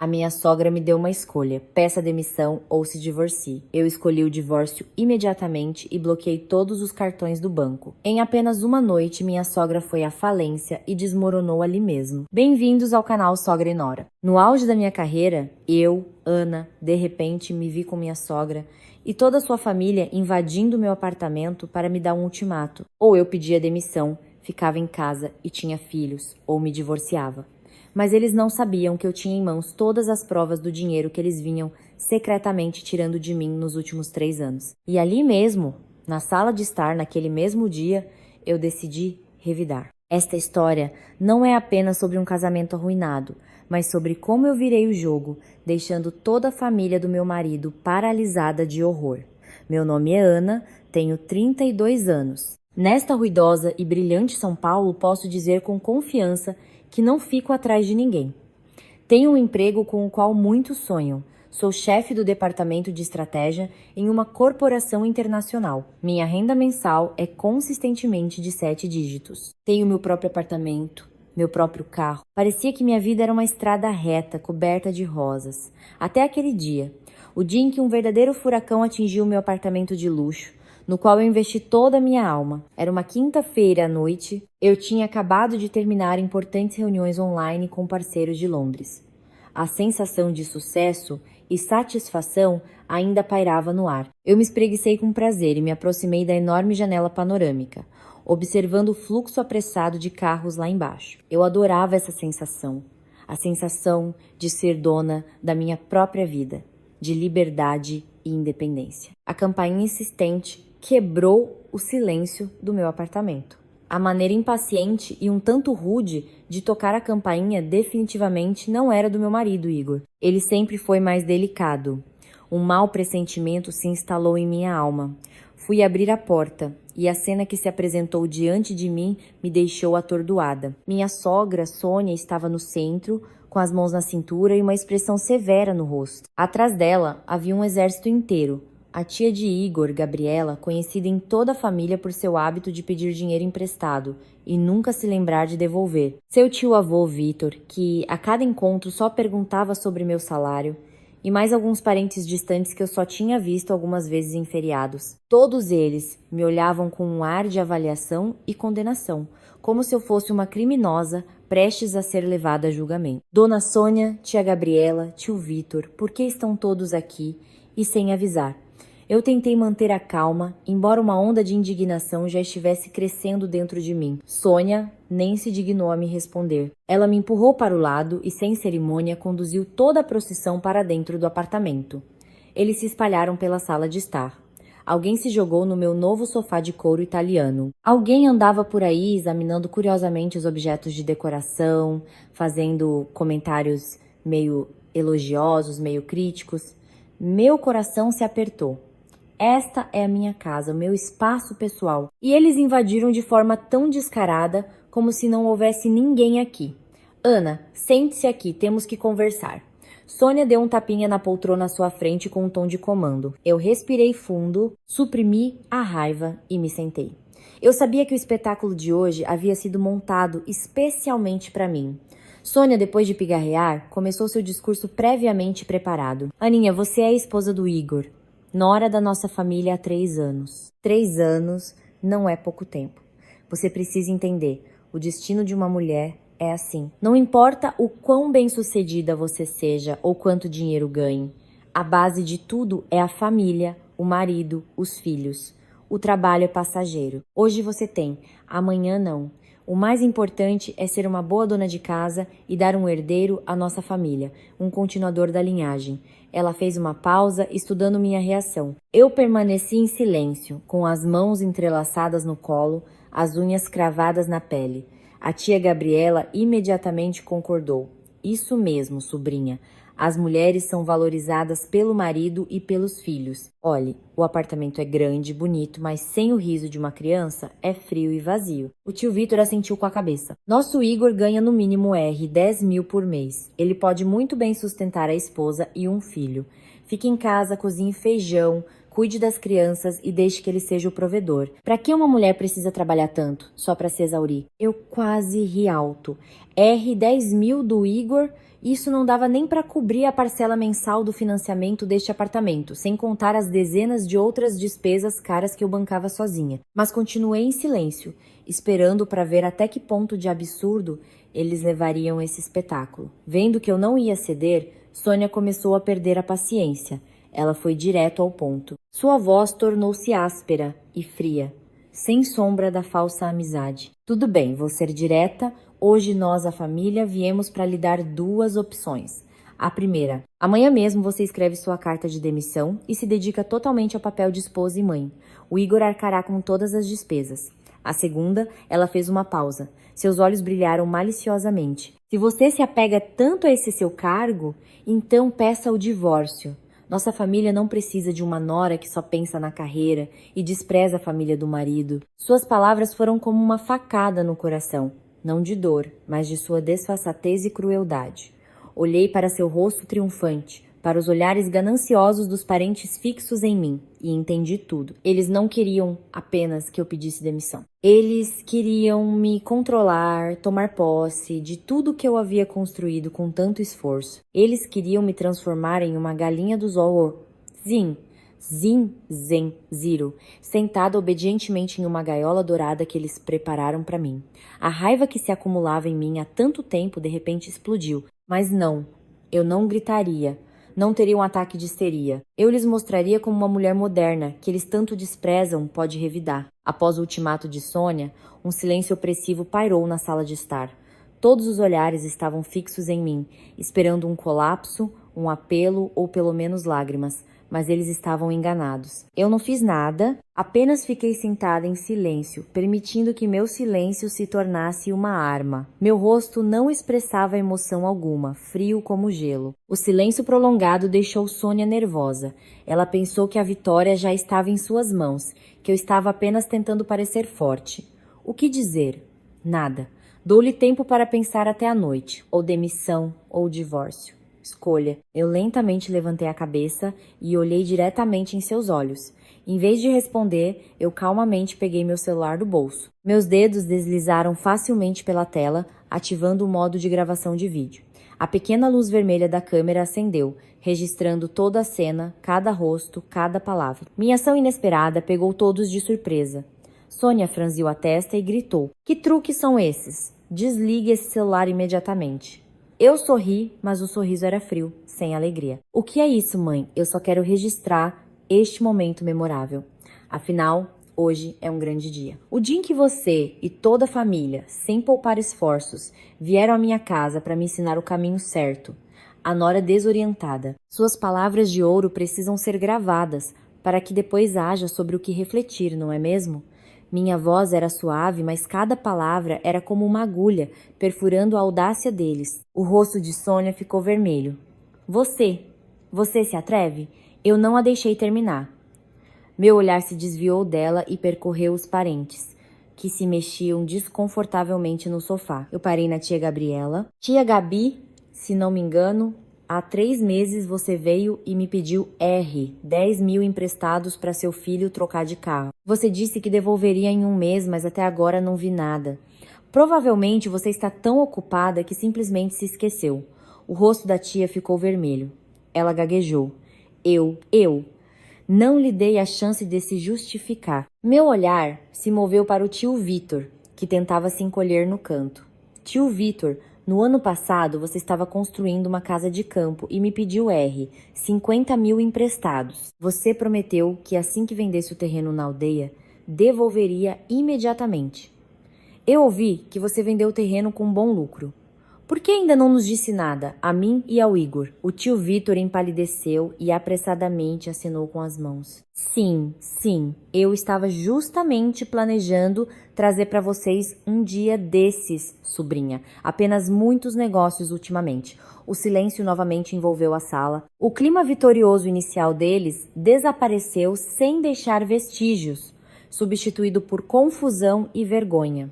A minha sogra me deu uma escolha: peça demissão ou se divorcie. Eu escolhi o divórcio imediatamente e bloqueei todos os cartões do banco. Em apenas uma noite, minha sogra foi à falência e desmoronou ali mesmo. Bem-vindos ao canal Sogra e Nora. No auge da minha carreira, eu, Ana, de repente me vi com minha sogra e toda a sua família invadindo meu apartamento para me dar um ultimato. Ou eu pedia demissão, ficava em casa e tinha filhos, ou me divorciava. Mas eles não sabiam que eu tinha em mãos todas as provas do dinheiro que eles vinham secretamente tirando de mim nos últimos 3 anos. E ali mesmo, na sala de estar, naquele mesmo dia, eu decidi revidar. Esta história não é apenas sobre um casamento arruinado, mas sobre como eu virei o jogo, deixando toda a família do meu marido paralisada de horror. Meu nome é Ana, tenho 32 anos. Nesta ruidosa e brilhante São Paulo, posso dizer com confiança que não fico atrás de ninguém. Tenho um emprego com o qual muitos sonham. Sou chefe do departamento de estratégia em uma corporação internacional. Minha renda mensal é consistentemente de 7 dígitos. Tenho meu próprio apartamento, meu próprio carro. Parecia que minha vida era uma estrada reta, coberta de rosas. Até aquele dia. O dia em que um verdadeiro furacão atingiu meu apartamento de luxo, no qual eu investi toda a minha alma. Era uma quinta-feira à noite. Eu tinha acabado de terminar importantes reuniões online com parceiros de Londres. A sensação de sucesso e satisfação ainda pairava no ar. Eu me espreguicei com prazer e me aproximei da enorme janela panorâmica, observando o fluxo apressado de carros lá embaixo. Eu adorava essa sensação, a sensação de ser dona da minha própria vida, de liberdade e independência. A campainha insistente quebrou o silêncio do meu apartamento. A maneira impaciente e um tanto rude de tocar a campainha definitivamente não era do meu marido, Igor. Ele sempre foi mais delicado. Um mau pressentimento se instalou em minha alma. Fui abrir a porta e a cena que se apresentou diante de mim me deixou atordoada. Minha sogra, Sônia, estava no centro, com as mãos na cintura e uma expressão severa no rosto. Atrás dela havia um exército inteiro. A tia de Igor, Gabriela, conhecida em toda a família por seu hábito de pedir dinheiro emprestado e nunca se lembrar de devolver. Seu tio-avô, Vitor, que a cada encontro só perguntava sobre meu salário, e mais alguns parentes distantes que eu só tinha visto algumas vezes em feriados. Todos eles me olhavam com um ar de avaliação e condenação, como se eu fosse uma criminosa prestes a ser levada a julgamento. Dona Sônia, tia Gabriela, tio Vitor, por que estão todos aqui e sem avisar? Eu tentei manter a calma, embora uma onda de indignação já estivesse crescendo dentro de mim. Sônia nem se dignou a me responder. Ela me empurrou para o lado e, sem cerimônia, conduziu toda a procissão para dentro do apartamento. Eles se espalharam pela sala de estar. Alguém se jogou no meu novo sofá de couro italiano. Alguém andava por aí examinando curiosamente os objetos de decoração, fazendo comentários meio elogiosos, meio críticos. Meu coração se apertou. Esta é a minha casa, o meu espaço pessoal. E eles invadiram de forma tão descarada como se não houvesse ninguém aqui. Ana, sente-se aqui, temos que conversar. Sônia deu um tapinha na poltrona à sua frente com um tom de comando. Eu respirei fundo, suprimi a raiva e me sentei. Eu sabia que o espetáculo de hoje havia sido montado especialmente para mim. Sônia, depois de pigarrear, começou seu discurso previamente preparado. Aninha, você é a esposa do Igor. Nora da nossa família há 3 anos. 3 anos não é pouco tempo. Você precisa entender, o destino de uma mulher é assim. Não importa o quão bem-sucedida você seja ou quanto dinheiro ganhe, a base de tudo é a família, o marido, os filhos. O trabalho é passageiro. Hoje você tem, amanhã não. O mais importante é ser uma boa dona de casa e dar um herdeiro à nossa família, um continuador da linhagem. Ela fez uma pausa, estudando minha reação. Eu permaneci em silêncio, com as mãos entrelaçadas no colo, as unhas cravadas na pele. A tia Gabriela imediatamente concordou. Isso mesmo, sobrinha. As mulheres são valorizadas pelo marido e pelos filhos. Olhe, o apartamento é grande, bonito, mas sem o riso de uma criança, é frio e vazio. O tio Vitor assentiu com a cabeça. Nosso Igor ganha no mínimo 10 mil por mês. Ele pode muito bem sustentar a esposa e um filho. Fique em casa, cozinhe feijão, cuide das crianças e deixe que ele seja o provedor. Para que uma mulher precisa trabalhar tanto, só para se exaurir? Eu quase ri alto. 10 mil do Igor Isso não dava nem para cobrir a parcela mensal do financiamento deste apartamento, sem contar as dezenas de outras despesas caras que eu bancava sozinha. Mas continuei em silêncio, esperando para ver até que ponto de absurdo eles levariam esse espetáculo. Vendo que eu não ia ceder, Sônia começou a perder a paciência. Ela foi direto ao ponto. Sua voz tornou-se áspera e fria, sem sombra da falsa amizade. Tudo bem, vou ser direta. Hoje nós, a família, viemos para lhe dar duas opções. A primeira, amanhã mesmo você escreve sua carta de demissão e se dedica totalmente ao papel de esposa e mãe. O Igor arcará com todas as despesas. A segunda, ela fez uma pausa. Seus olhos brilharam maliciosamente. Se você se apega tanto a esse seu cargo, então peça o divórcio. Nossa família não precisa de uma nora que só pensa na carreira e despreza a família do marido. Suas palavras foram como uma facada no coração, não de dor, mas de sua desfaçatez e crueldade. Olhei para seu rosto triunfante, para os olhares gananciosos dos parentes fixos em mim, e entendi tudo. Eles não queriam apenas que eu pedisse demissão. Eles queriam me controlar, tomar posse de tudo que eu havia construído com tanto esforço. Eles queriam me transformar em uma galinha dos ovos. Zero, sentada obedientemente em uma gaiola dourada que eles prepararam para mim. A raiva que se acumulava em mim há tanto tempo de repente explodiu. Mas não, eu não gritaria. Não teria um ataque de histeria. Eu lhes mostraria como uma mulher moderna, que eles tanto desprezam, pode revidar. Após o ultimato de Sônia, um silêncio opressivo pairou na sala de estar. Todos os olhares estavam fixos em mim, esperando um colapso, um apelo ou pelo menos lágrimas, mas eles estavam enganados. Eu não fiz nada, apenas fiquei sentada em silêncio, permitindo que meu silêncio se tornasse uma arma. Meu rosto não expressava emoção alguma, frio como gelo. O silêncio prolongado deixou Sônia nervosa. Ela pensou que a vitória já estava em suas mãos, que eu estava apenas tentando parecer forte. O que dizer? Nada. Dou-lhe tempo para pensar até a noite, ou demissão, ou divórcio. Escolha. Eu lentamente levantei a cabeça e olhei diretamente em seus olhos. Em vez de responder, eu calmamente peguei meu celular do bolso. Meus dedos deslizaram facilmente pela tela, ativando o modo de gravação de vídeo. A pequena luz vermelha da câmera acendeu, registrando toda a cena, cada rosto, cada palavra. Minha ação inesperada pegou todos de surpresa. Sônia franziu a testa e gritou: "Que truques são esses? Desligue esse celular imediatamente." Eu sorri, mas o sorriso era frio, sem alegria. "O que é isso, mãe? Eu só quero registrar este momento memorável. Afinal, hoje é um grande dia. O dia em que você e toda a família, sem poupar esforços, vieram à minha casa para me ensinar o caminho certo. A nora desorientada. Suas palavras de ouro precisam ser gravadas para que depois haja sobre o que refletir, não é mesmo?" Minha voz era suave, mas cada palavra era como uma agulha, perfurando a audácia deles. O rosto de Sônia ficou vermelho. Você se atreve? Eu não a deixei terminar. Meu olhar se desviou dela e percorreu os parentes, que se mexiam desconfortavelmente no sofá. Eu parei na tia Gabriela. "Tia Gabi, se não me engano, há 3 meses você veio e me pediu 10 mil emprestados para seu filho trocar de carro. Você disse que devolveria em 1 mês, mas até agora não vi nada. Provavelmente você está tão ocupada que simplesmente se esqueceu." O rosto da tia ficou vermelho. Ela gaguejou. Eu não lhe dei a chance de se justificar. Meu olhar se moveu para o tio Vitor, que tentava se encolher no canto. "Tio Vitor, no ano passado você estava construindo uma casa de campo e me pediu 50 mil emprestados. Você prometeu que assim que vendesse o terreno na aldeia, devolveria imediatamente. Eu ouvi que você vendeu o terreno com bom lucro. Por que ainda não nos disse nada, a mim e ao Igor?" O tio Vitor empalideceu e apressadamente acenou com as mãos. Sim, eu estava justamente planejando trazer para vocês um dia desses, sobrinha. Apenas muitos negócios ultimamente." O silêncio novamente envolveu a sala. O clima vitorioso inicial deles desapareceu sem deixar vestígios, substituído por confusão e vergonha.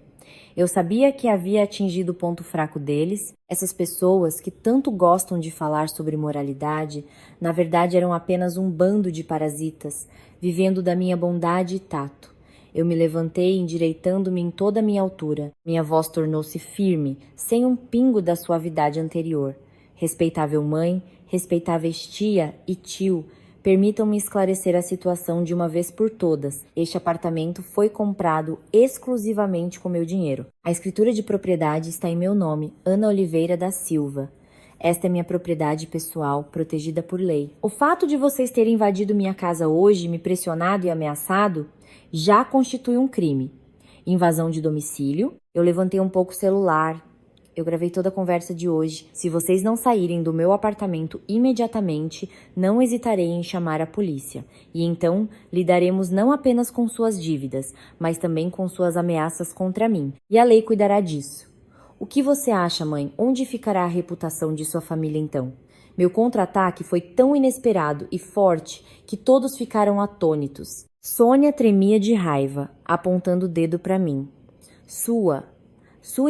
Eu sabia que havia atingido o ponto fraco deles. Essas pessoas que tanto gostam de falar sobre moralidade, na verdade eram apenas um bando de parasitas, vivendo da minha bondade e tato. Eu me levantei, endireitando-me em toda a minha altura. Minha voz tornou-se firme, sem um pingo da suavidade anterior. Respeitável mãe, respeitáveis tia e tio, permitam-me esclarecer a situação de uma vez por todas. Este apartamento foi comprado exclusivamente com meu dinheiro. A escritura de propriedade está em meu nome, Ana Oliveira da Silva. Esta é minha propriedade pessoal, protegida por lei. O fato de vocês terem invadido minha casa hoje, me pressionado e ameaçado, já constitui um crime. Invasão de domicílio. Eu levantei um pouco o celular. Eu gravei toda a conversa de hoje. Se vocês não saírem do meu apartamento imediatamente, não hesitarei em chamar a polícia. E então lidaremos não apenas com suas dívidas, mas também com suas ameaças contra mim. E a lei cuidará disso. O que você acha, mãe? Onde ficará a reputação de sua família então? Meu contra-ataque foi tão inesperado e forte que todos ficaram atônitos. Sônia tremia de raiva, apontando o dedo para mim. Sua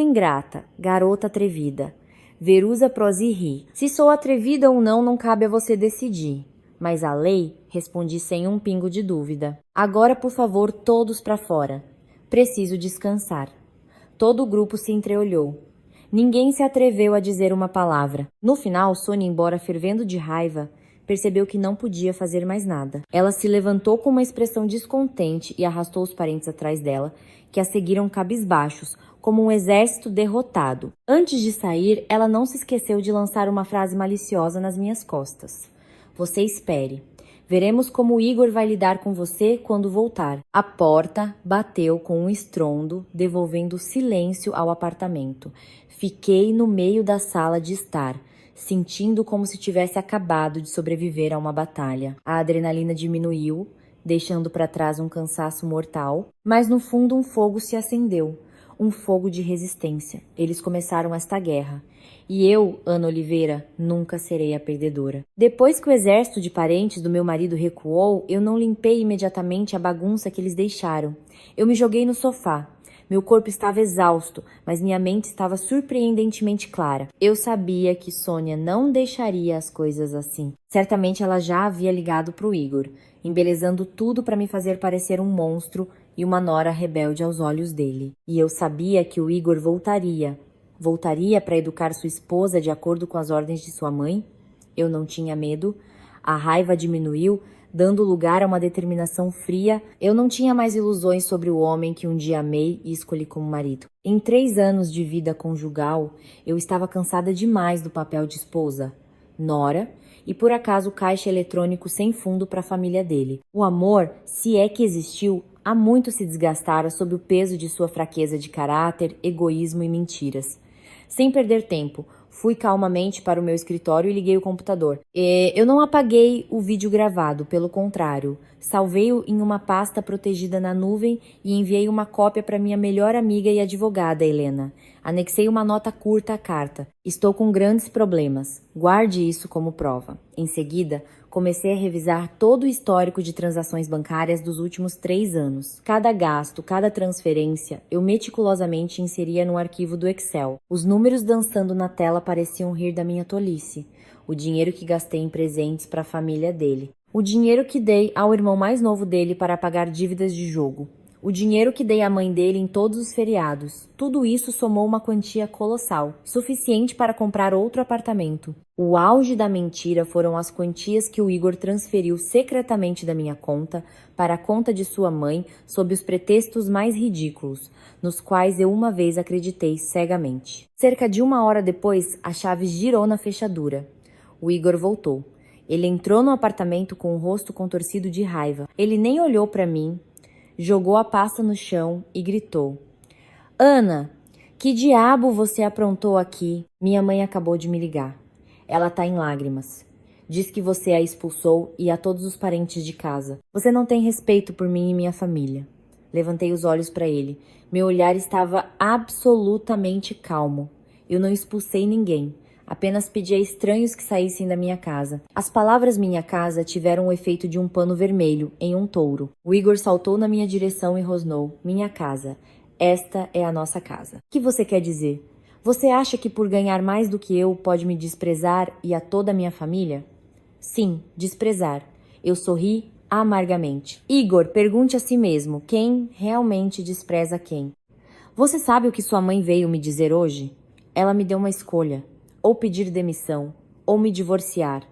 ingrata, garota atrevida. Verusa Prosi ri. Se sou atrevida ou não, não cabe a você decidir. Mas a lei? Respondi sem um pingo de dúvida. Agora, por favor, todos para fora. Preciso descansar. Todo o grupo se entreolhou. Ninguém se atreveu a dizer uma palavra. No final, Sônia, embora fervendo de raiva, percebeu que não podia fazer mais nada. Ela se levantou com uma expressão descontente e arrastou os parentes atrás dela, que a seguiram cabisbaixos, como um exército derrotado. Antes de sair, ela não se esqueceu de lançar uma frase maliciosa nas minhas costas. Você espere. Veremos como o Igor vai lidar com você quando voltar. A porta bateu com um estrondo, devolvendo silêncio ao apartamento. Fiquei no meio da sala de estar, sentindo como se tivesse acabado de sobreviver a uma batalha. A adrenalina diminuiu, deixando para trás um cansaço mortal, mas no fundo um fogo se acendeu. Um fogo de resistência. Eles começaram esta guerra. E eu, Ana Oliveira, nunca serei a perdedora. Depois que o exército de parentes do meu marido recuou, eu não limpei imediatamente a bagunça que eles deixaram. Eu me joguei no sofá. Meu corpo estava exausto, mas minha mente estava surpreendentemente clara. Eu sabia que Sônia não deixaria as coisas assim. Certamente ela já havia ligado para o Igor, embelezando tudo para me fazer parecer um monstro e uma nora rebelde aos olhos dele. E eu sabia que o Igor voltaria. Voltaria para educar sua esposa de acordo com as ordens de sua mãe? Eu não tinha medo. A raiva diminuiu, dando lugar a uma determinação fria. Eu não tinha mais ilusões sobre o homem que um dia amei e escolhi como marido. Em 3 anos de vida conjugal, eu estava cansada demais do papel de esposa, nora e por acaso caixa eletrônico sem fundo para a família dele. O amor, se é que existiu, há muito se desgastara sob o peso de sua fraqueza de caráter, egoísmo e mentiras. Sem perder tempo, fui calmamente para o meu escritório e liguei o computador. Eu não apaguei o vídeo gravado, pelo contrário, salvei-o em uma pasta protegida na nuvem e enviei uma cópia para minha melhor amiga e advogada, Helena. Anexei uma nota curta à carta. Estou com grandes problemas. Guarde isso como prova. Em seguida, comecei a revisar todo o histórico de transações bancárias dos últimos 3 anos. Cada gasto, cada transferência, eu meticulosamente inseria no arquivo do Excel. Os números dançando na tela pareciam rir da minha tolice. O dinheiro que gastei em presentes para a família dele. O dinheiro que dei ao irmão mais novo dele para pagar dívidas de jogo. O dinheiro que dei à mãe dele em todos os feriados. Tudo isso somou uma quantia colossal, suficiente para comprar outro apartamento. O auge da mentira foram as quantias que o Igor transferiu secretamente da minha conta para a conta de sua mãe sob os pretextos mais ridículos, nos quais eu uma vez acreditei cegamente. Cerca de 1 hora depois, a chave girou na fechadura. O Igor voltou. Ele entrou no apartamento com o rosto contorcido de raiva. Ele nem olhou para mim, jogou a pasta no chão e gritou. Ana, que diabo você aprontou aqui? Minha mãe acabou de me ligar. Ela tá em lágrimas. Diz que você a expulsou e a todos os parentes de casa. Você não tem respeito por mim e minha família. Levantei os olhos para ele. Meu olhar estava absolutamente calmo. Eu não expulsei ninguém. Apenas pedi a estranhos que saíssem da minha casa. As palavras minha casa tiveram o efeito de um pano vermelho em um touro. O Igor saltou na minha direção e rosnou. Minha casa. Esta é a nossa casa. O que você quer dizer? Você acha que por ganhar mais do que eu pode me desprezar e a toda a minha família? Sim, desprezar. Eu sorri amargamente. Igor, pergunte a si mesmo quem realmente despreza quem. Você sabe o que sua mãe veio me dizer hoje? Ela me deu uma escolha. Ou pedir demissão, ou me divorciar.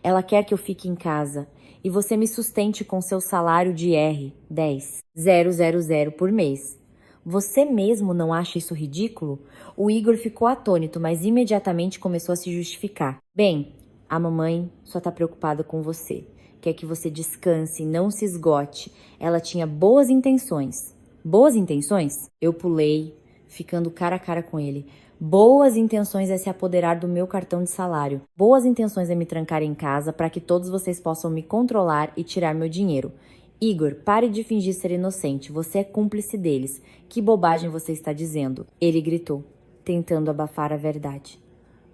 Ela quer que eu fique em casa e você me sustente com seu salário de R$10,000 por mês. Você mesmo não acha isso ridículo? O Igor ficou atônito, mas imediatamente começou a se justificar. Bem, a mamãe só tá preocupada com você. Quer que você descanse e não se esgote. Ela tinha boas intenções. Boas intenções? Eu pulei, ficando cara a cara com ele. Boas intenções é se apoderar do meu cartão de salário. Boas intenções é me trancar em casa para que todos vocês possam me controlar e tirar meu dinheiro. Igor, pare de fingir ser inocente. Você é cúmplice deles. Que bobagem você está dizendo? Ele gritou, tentando abafar a verdade.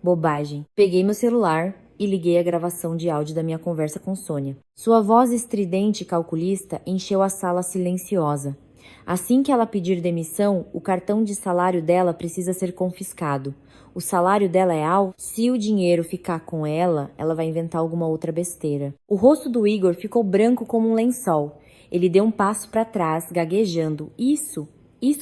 Bobagem. Peguei meu celular e liguei a gravação de áudio da minha conversa com Sônia. Sua voz estridente e calculista encheu a sala silenciosa. Assim que ela pedir demissão, o cartão de salário dela precisa ser confiscado. O salário dela é alto. Se o dinheiro ficar com ela, ela vai inventar alguma outra besteira. O rosto do Igor ficou branco como um lençol. Ele deu um passo para trás, gaguejando. Isso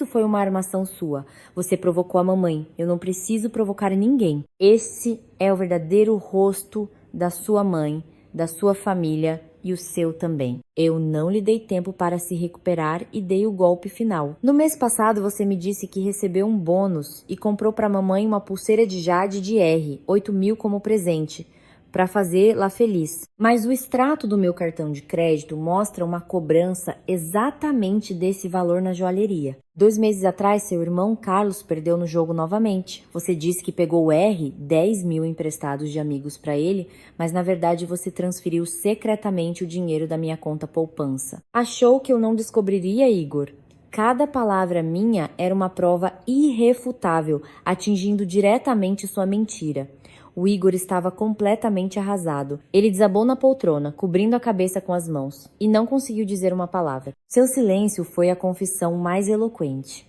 foi uma armação sua. Você provocou a mamãe. Eu não preciso provocar ninguém. Esse é o verdadeiro rosto da sua mãe, da sua família e o seu também. Eu não lhe dei tempo para se recuperar e dei o golpe final. No mês passado você me disse que recebeu um bônus e comprou para a mamãe uma pulseira de jade de R$8.000 como presente, para fazê-la feliz. Mas o extrato do meu cartão de crédito mostra uma cobrança exatamente desse valor na joalheria. 2 meses atrás, seu irmão Carlos perdeu no jogo novamente. Você disse que pegou o R$10.000 emprestados de amigos para ele, mas na verdade você transferiu secretamente o dinheiro da minha conta poupança. Achou que eu não descobriria, Igor? Cada palavra minha era uma prova irrefutável, atingindo diretamente sua mentira. O Igor estava completamente arrasado. Ele desabou na poltrona, cobrindo a cabeça com as mãos, e não conseguiu dizer uma palavra. Seu silêncio foi a confissão mais eloquente.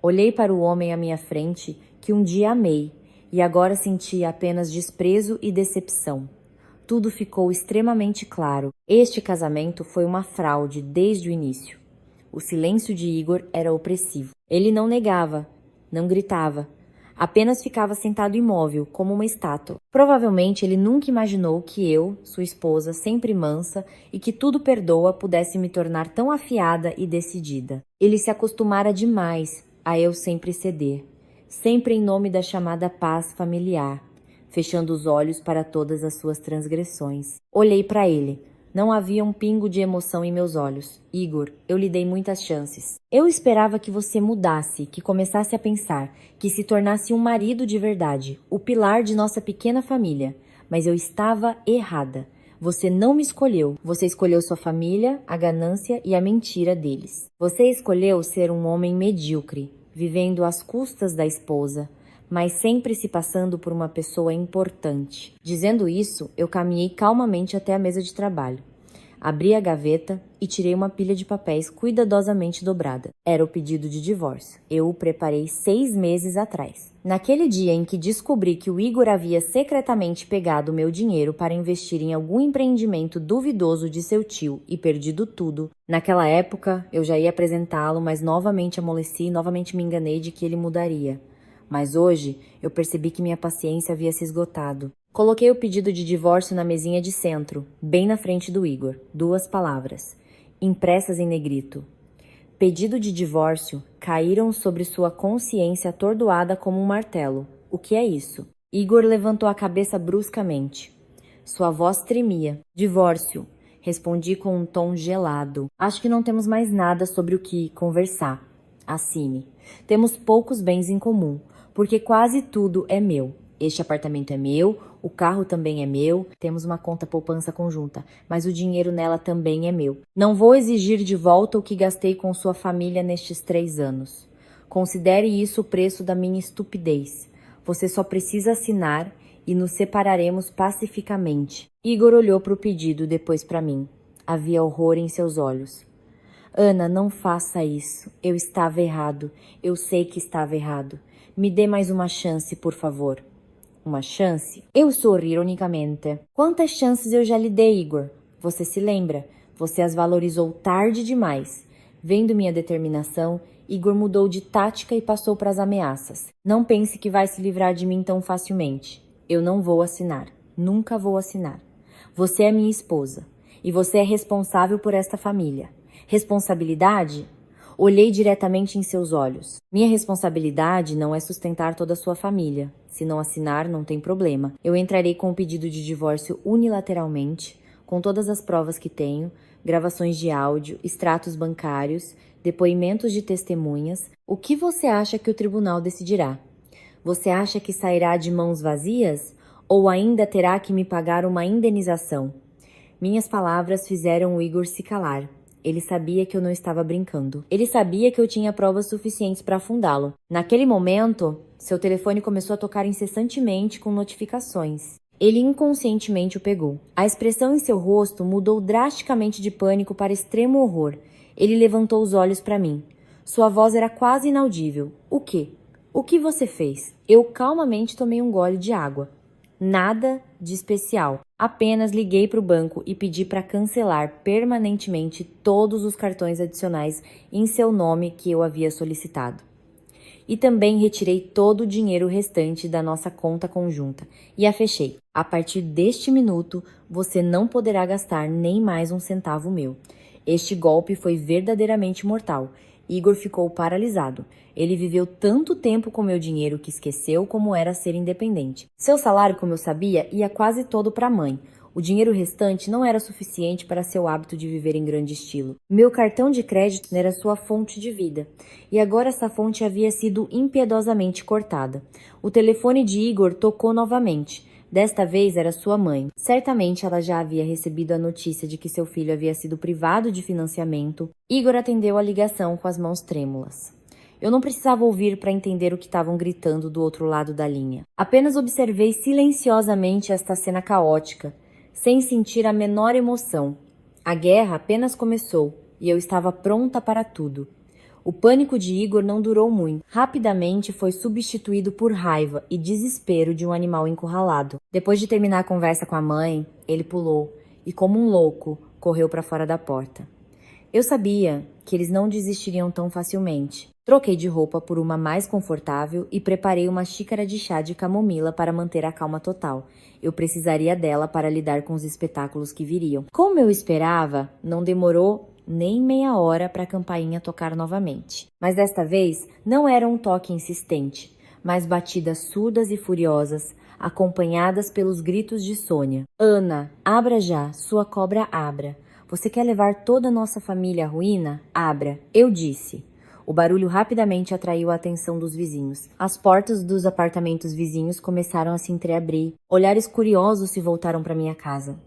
Olhei para o homem à minha frente, que um dia amei, e agora sentia apenas desprezo e decepção. Tudo ficou extremamente claro. Este casamento foi uma fraude desde o início. O silêncio de Igor era opressivo. Ele não negava, não gritava. Apenas ficava sentado imóvel, como uma estátua. Provavelmente ele nunca imaginou que eu, sua esposa, sempre mansa e que tudo perdoa, pudesse me tornar tão afiada e decidida. Ele se acostumara demais a eu sempre ceder, sempre em nome da chamada paz familiar, fechando os olhos para todas as suas transgressões. Olhei para ele. Não havia um pingo de emoção em meus olhos. Igor, eu lhe dei muitas chances. Eu esperava que você mudasse, que começasse a pensar, que se tornasse um marido de verdade, o pilar de nossa pequena família. Mas eu estava errada. Você não me escolheu. Você escolheu sua família, a ganância e a mentira deles. Você escolheu ser um homem medíocre, vivendo às custas da esposa, mas sempre se passando por uma pessoa importante. Dizendo isso, eu caminhei calmamente até a mesa de trabalho. Abri a gaveta e tirei uma pilha de papéis cuidadosamente dobrada. Era o pedido de divórcio. Eu o preparei 6 meses atrás. Naquele dia em que descobri que o Igor havia secretamente pegado meu dinheiro para investir em algum empreendimento duvidoso de seu tio e perdido tudo, naquela época eu já ia apresentá-lo, mas novamente amoleci e novamente me enganei de que ele mudaria. Mas hoje eu percebi que minha paciência havia se esgotado. Coloquei o pedido de divórcio na mesinha de centro, bem na frente do Igor. 2 palavras, impressas em negrito. Pedido de divórcio caíram sobre sua consciência atordoada como um martelo. O que é isso? Igor levantou a cabeça bruscamente. Sua voz tremia. Divórcio. Respondi com um tom gelado. Acho que não temos mais nada sobre o que conversar. Assine. Temos poucos bens em comum, porque quase tudo é meu. Este apartamento é meu, o carro também é meu, temos uma conta poupança conjunta, mas o dinheiro nela também é meu. Não vou exigir de volta o que gastei com sua família nestes 3 anos. Considere isso o preço da minha estupidez. Você só precisa assinar e nos separaremos pacificamente. Igor olhou para o pedido, depois para mim. Havia horror em seus olhos. Ana, não faça isso. Eu estava errado. Eu sei que estava errado. Me dê mais uma chance, por favor. Uma chance? Eu sorri ironicamente. Quantas chances eu já lhe dei, Igor? Você se lembra? Você as valorizou tarde demais. Vendo minha determinação, Igor mudou de tática e passou para as ameaças. Não pense que vai se livrar de mim tão facilmente. Eu não vou assinar. Nunca vou assinar. Você é minha esposa. E você é responsável por esta família. Responsabilidade? Olhei diretamente em seus olhos. Minha responsabilidade não é sustentar toda a sua família. Se não assinar, não tem problema. Eu entrarei com o pedido de divórcio unilateralmente, com todas as provas que tenho, gravações de áudio, extratos bancários, depoimentos de testemunhas. O que você acha que o tribunal decidirá? Você acha que sairá de mãos vazias? Ou ainda terá que me pagar uma indenização? Minhas palavras fizeram o Igor se calar. Ele sabia que eu não estava brincando. Ele sabia que eu tinha provas suficientes para afundá-lo. Naquele momento, seu telefone começou a tocar incessantemente com notificações. Ele inconscientemente o pegou. A expressão em seu rosto mudou drasticamente de pânico para extremo horror. Ele levantou os olhos para mim. Sua voz era quase inaudível. O quê? O que você fez? Eu calmamente tomei um gole de água. Nada de especial. Apenas liguei para o banco e pedi para cancelar permanentemente todos os cartões adicionais em seu nome que eu havia solicitado. E também retirei todo o dinheiro restante da nossa conta conjunta e a fechei. A partir deste minuto, você não poderá gastar nem mais um centavo meu. Este golpe foi verdadeiramente mortal. Igor ficou paralisado. Ele viveu tanto tempo com meu dinheiro que esqueceu como era ser independente. Seu salário, como eu sabia, ia quase todo para a mãe. O dinheiro restante não era suficiente para seu hábito de viver em grande estilo. Meu cartão de crédito era sua fonte de vida. E agora essa fonte havia sido impiedosamente cortada. O telefone de Igor tocou novamente. Desta vez era sua mãe. Certamente ela já havia recebido a notícia de que seu filho havia sido privado de financiamento. Igor atendeu a ligação com as mãos trêmulas. Eu não precisava ouvir para entender o que estavam gritando do outro lado da linha. Apenas observei silenciosamente esta cena caótica, sem sentir a menor emoção. A guerra apenas começou e eu estava pronta para tudo. O pânico de Igor não durou muito. Rapidamente foi substituído por raiva e desespero de um animal encurralado. Depois de terminar a conversa com a mãe, ele pulou e, como um louco, correu para fora da porta. Eu sabia que eles não desistiriam tão facilmente. Troquei de roupa por uma mais confortável e preparei uma xícara de chá de camomila para manter a calma total. Eu precisaria dela para lidar com os espetáculos que viriam. Como eu esperava, não demorou nem meia hora para a campainha tocar novamente. Mas desta vez não era um toque insistente, mas batidas surdas e furiosas, acompanhadas pelos gritos de Sônia. Ana, abra já, sua cobra abra. Você quer levar toda a nossa família à ruína? Abra, eu disse. O barulho rapidamente atraiu a atenção dos vizinhos. As portas dos apartamentos vizinhos começaram a se entreabrir. Olhares curiosos se voltaram para minha casa.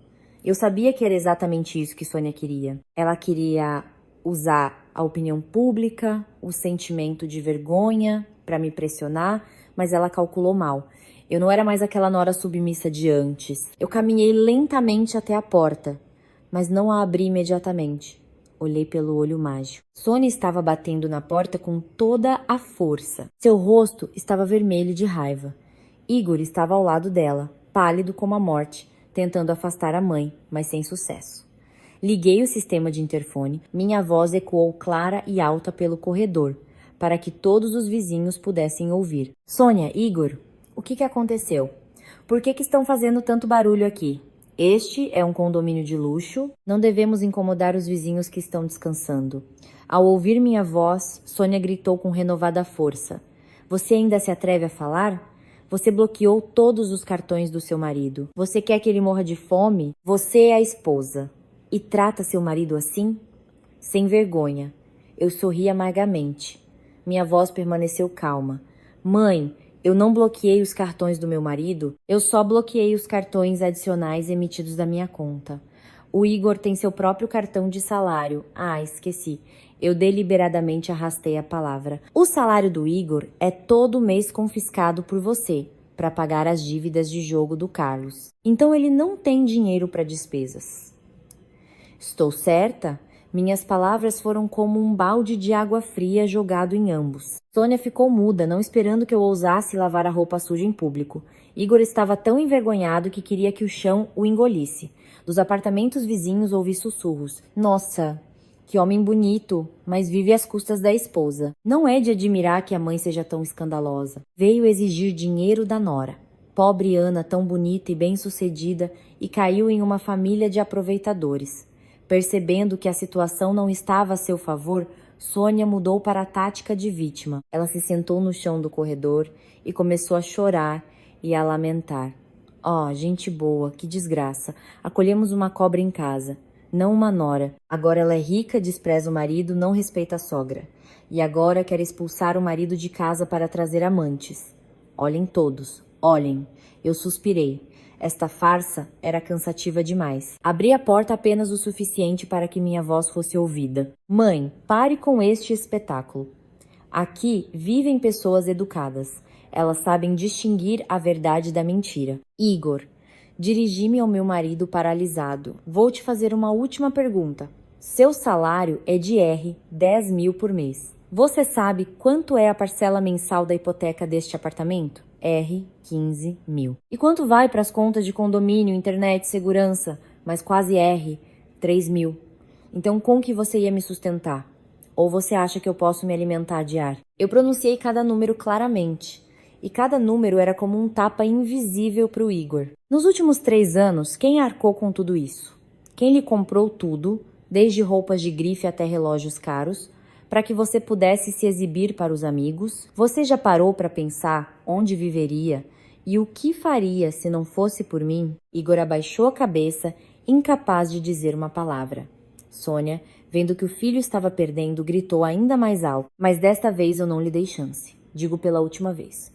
Eu sabia que era exatamente isso que Sônia queria. Ela queria usar a opinião pública, o sentimento de vergonha para me pressionar, mas ela calculou mal. Eu não era mais aquela nora submissa de antes. Eu caminhei lentamente até a porta, mas não a abri imediatamente. Olhei pelo olho mágico. Sônia estava batendo na porta com toda a força. Seu rosto estava vermelho de raiva. Igor estava ao lado dela, pálido como a morte, tentando afastar a mãe, mas sem sucesso. Liguei o sistema de interfone. Minha voz ecoou clara e alta pelo corredor, para que todos os vizinhos pudessem ouvir. Sônia, Igor, o que aconteceu? Por que estão fazendo tanto barulho aqui? Este é um condomínio de luxo. Não devemos incomodar os vizinhos que estão descansando. Ao ouvir minha voz, Sônia gritou com renovada força. Você ainda se atreve a falar? Você bloqueou todos os cartões do seu marido. Você quer que ele morra de fome? Você é a esposa. E trata seu marido assim? Sem vergonha. Eu sorri amargamente. Minha voz permaneceu calma. Mãe, eu não bloqueei os cartões do meu marido. Eu só bloqueei os cartões adicionais emitidos da minha conta. O Igor tem seu próprio cartão de salário. Ah, esqueci. Eu deliberadamente arrastei a palavra. O salário do Igor é todo mês confiscado por você para pagar as dívidas de jogo do Carlos. Então ele não tem dinheiro para despesas. Estou certa? Minhas palavras foram como um balde de água fria jogado em ambos. Sônia ficou muda, não esperando que eu ousasse lavar a roupa suja em público. Igor estava tão envergonhado que queria que o chão o engolisse. Dos apartamentos vizinhos ouvi sussurros. Nossa, que homem bonito, mas vive às custas da esposa. Não é de admirar que a mãe seja tão escandalosa. Veio exigir dinheiro da nora. Pobre Ana, tão bonita e bem-sucedida, e caiu em uma família de aproveitadores. Percebendo que a situação não estava a seu favor, Sônia mudou para a tática de vítima. Ela se sentou no chão do corredor e começou a chorar e a lamentar. Oh, gente boa, que desgraça. Acolhemos uma cobra em casa, não uma nora. Agora ela é rica, despreza o marido, não respeita a sogra. E agora quer expulsar o marido de casa para trazer amantes. Olhem todos, olhem. Eu suspirei. Esta farsa era cansativa demais. Abri a porta apenas o suficiente para que minha voz fosse ouvida. Mãe, pare com este espetáculo. Aqui vivem pessoas educadas. Elas sabem distinguir a verdade da mentira. Igor, dirigi-me ao meu marido paralisado. Vou te fazer uma última pergunta. Seu salário é de R$ 10.000 por mês. Você sabe quanto é a parcela mensal da hipoteca deste apartamento? R$ 15.000. E quanto vai para as contas de condomínio, internet, segurança? Mas quase R$ 3.000. Então com que você ia me sustentar? Ou você acha que eu posso me alimentar de ar? Eu pronunciei cada número claramente. E cada número era como um tapa invisível para o Igor. Nos últimos 3 anos, quem arcou com tudo isso? Quem lhe comprou tudo, desde roupas de grife até relógios caros, para que você pudesse se exibir para os amigos? Você já parou para pensar onde viveria e o que faria se não fosse por mim? Igor abaixou a cabeça, incapaz de dizer uma palavra. Sônia, vendo que o filho estava perdendo, gritou ainda mais alto. Mas desta vez eu não lhe dei chance. Digo pela última vez.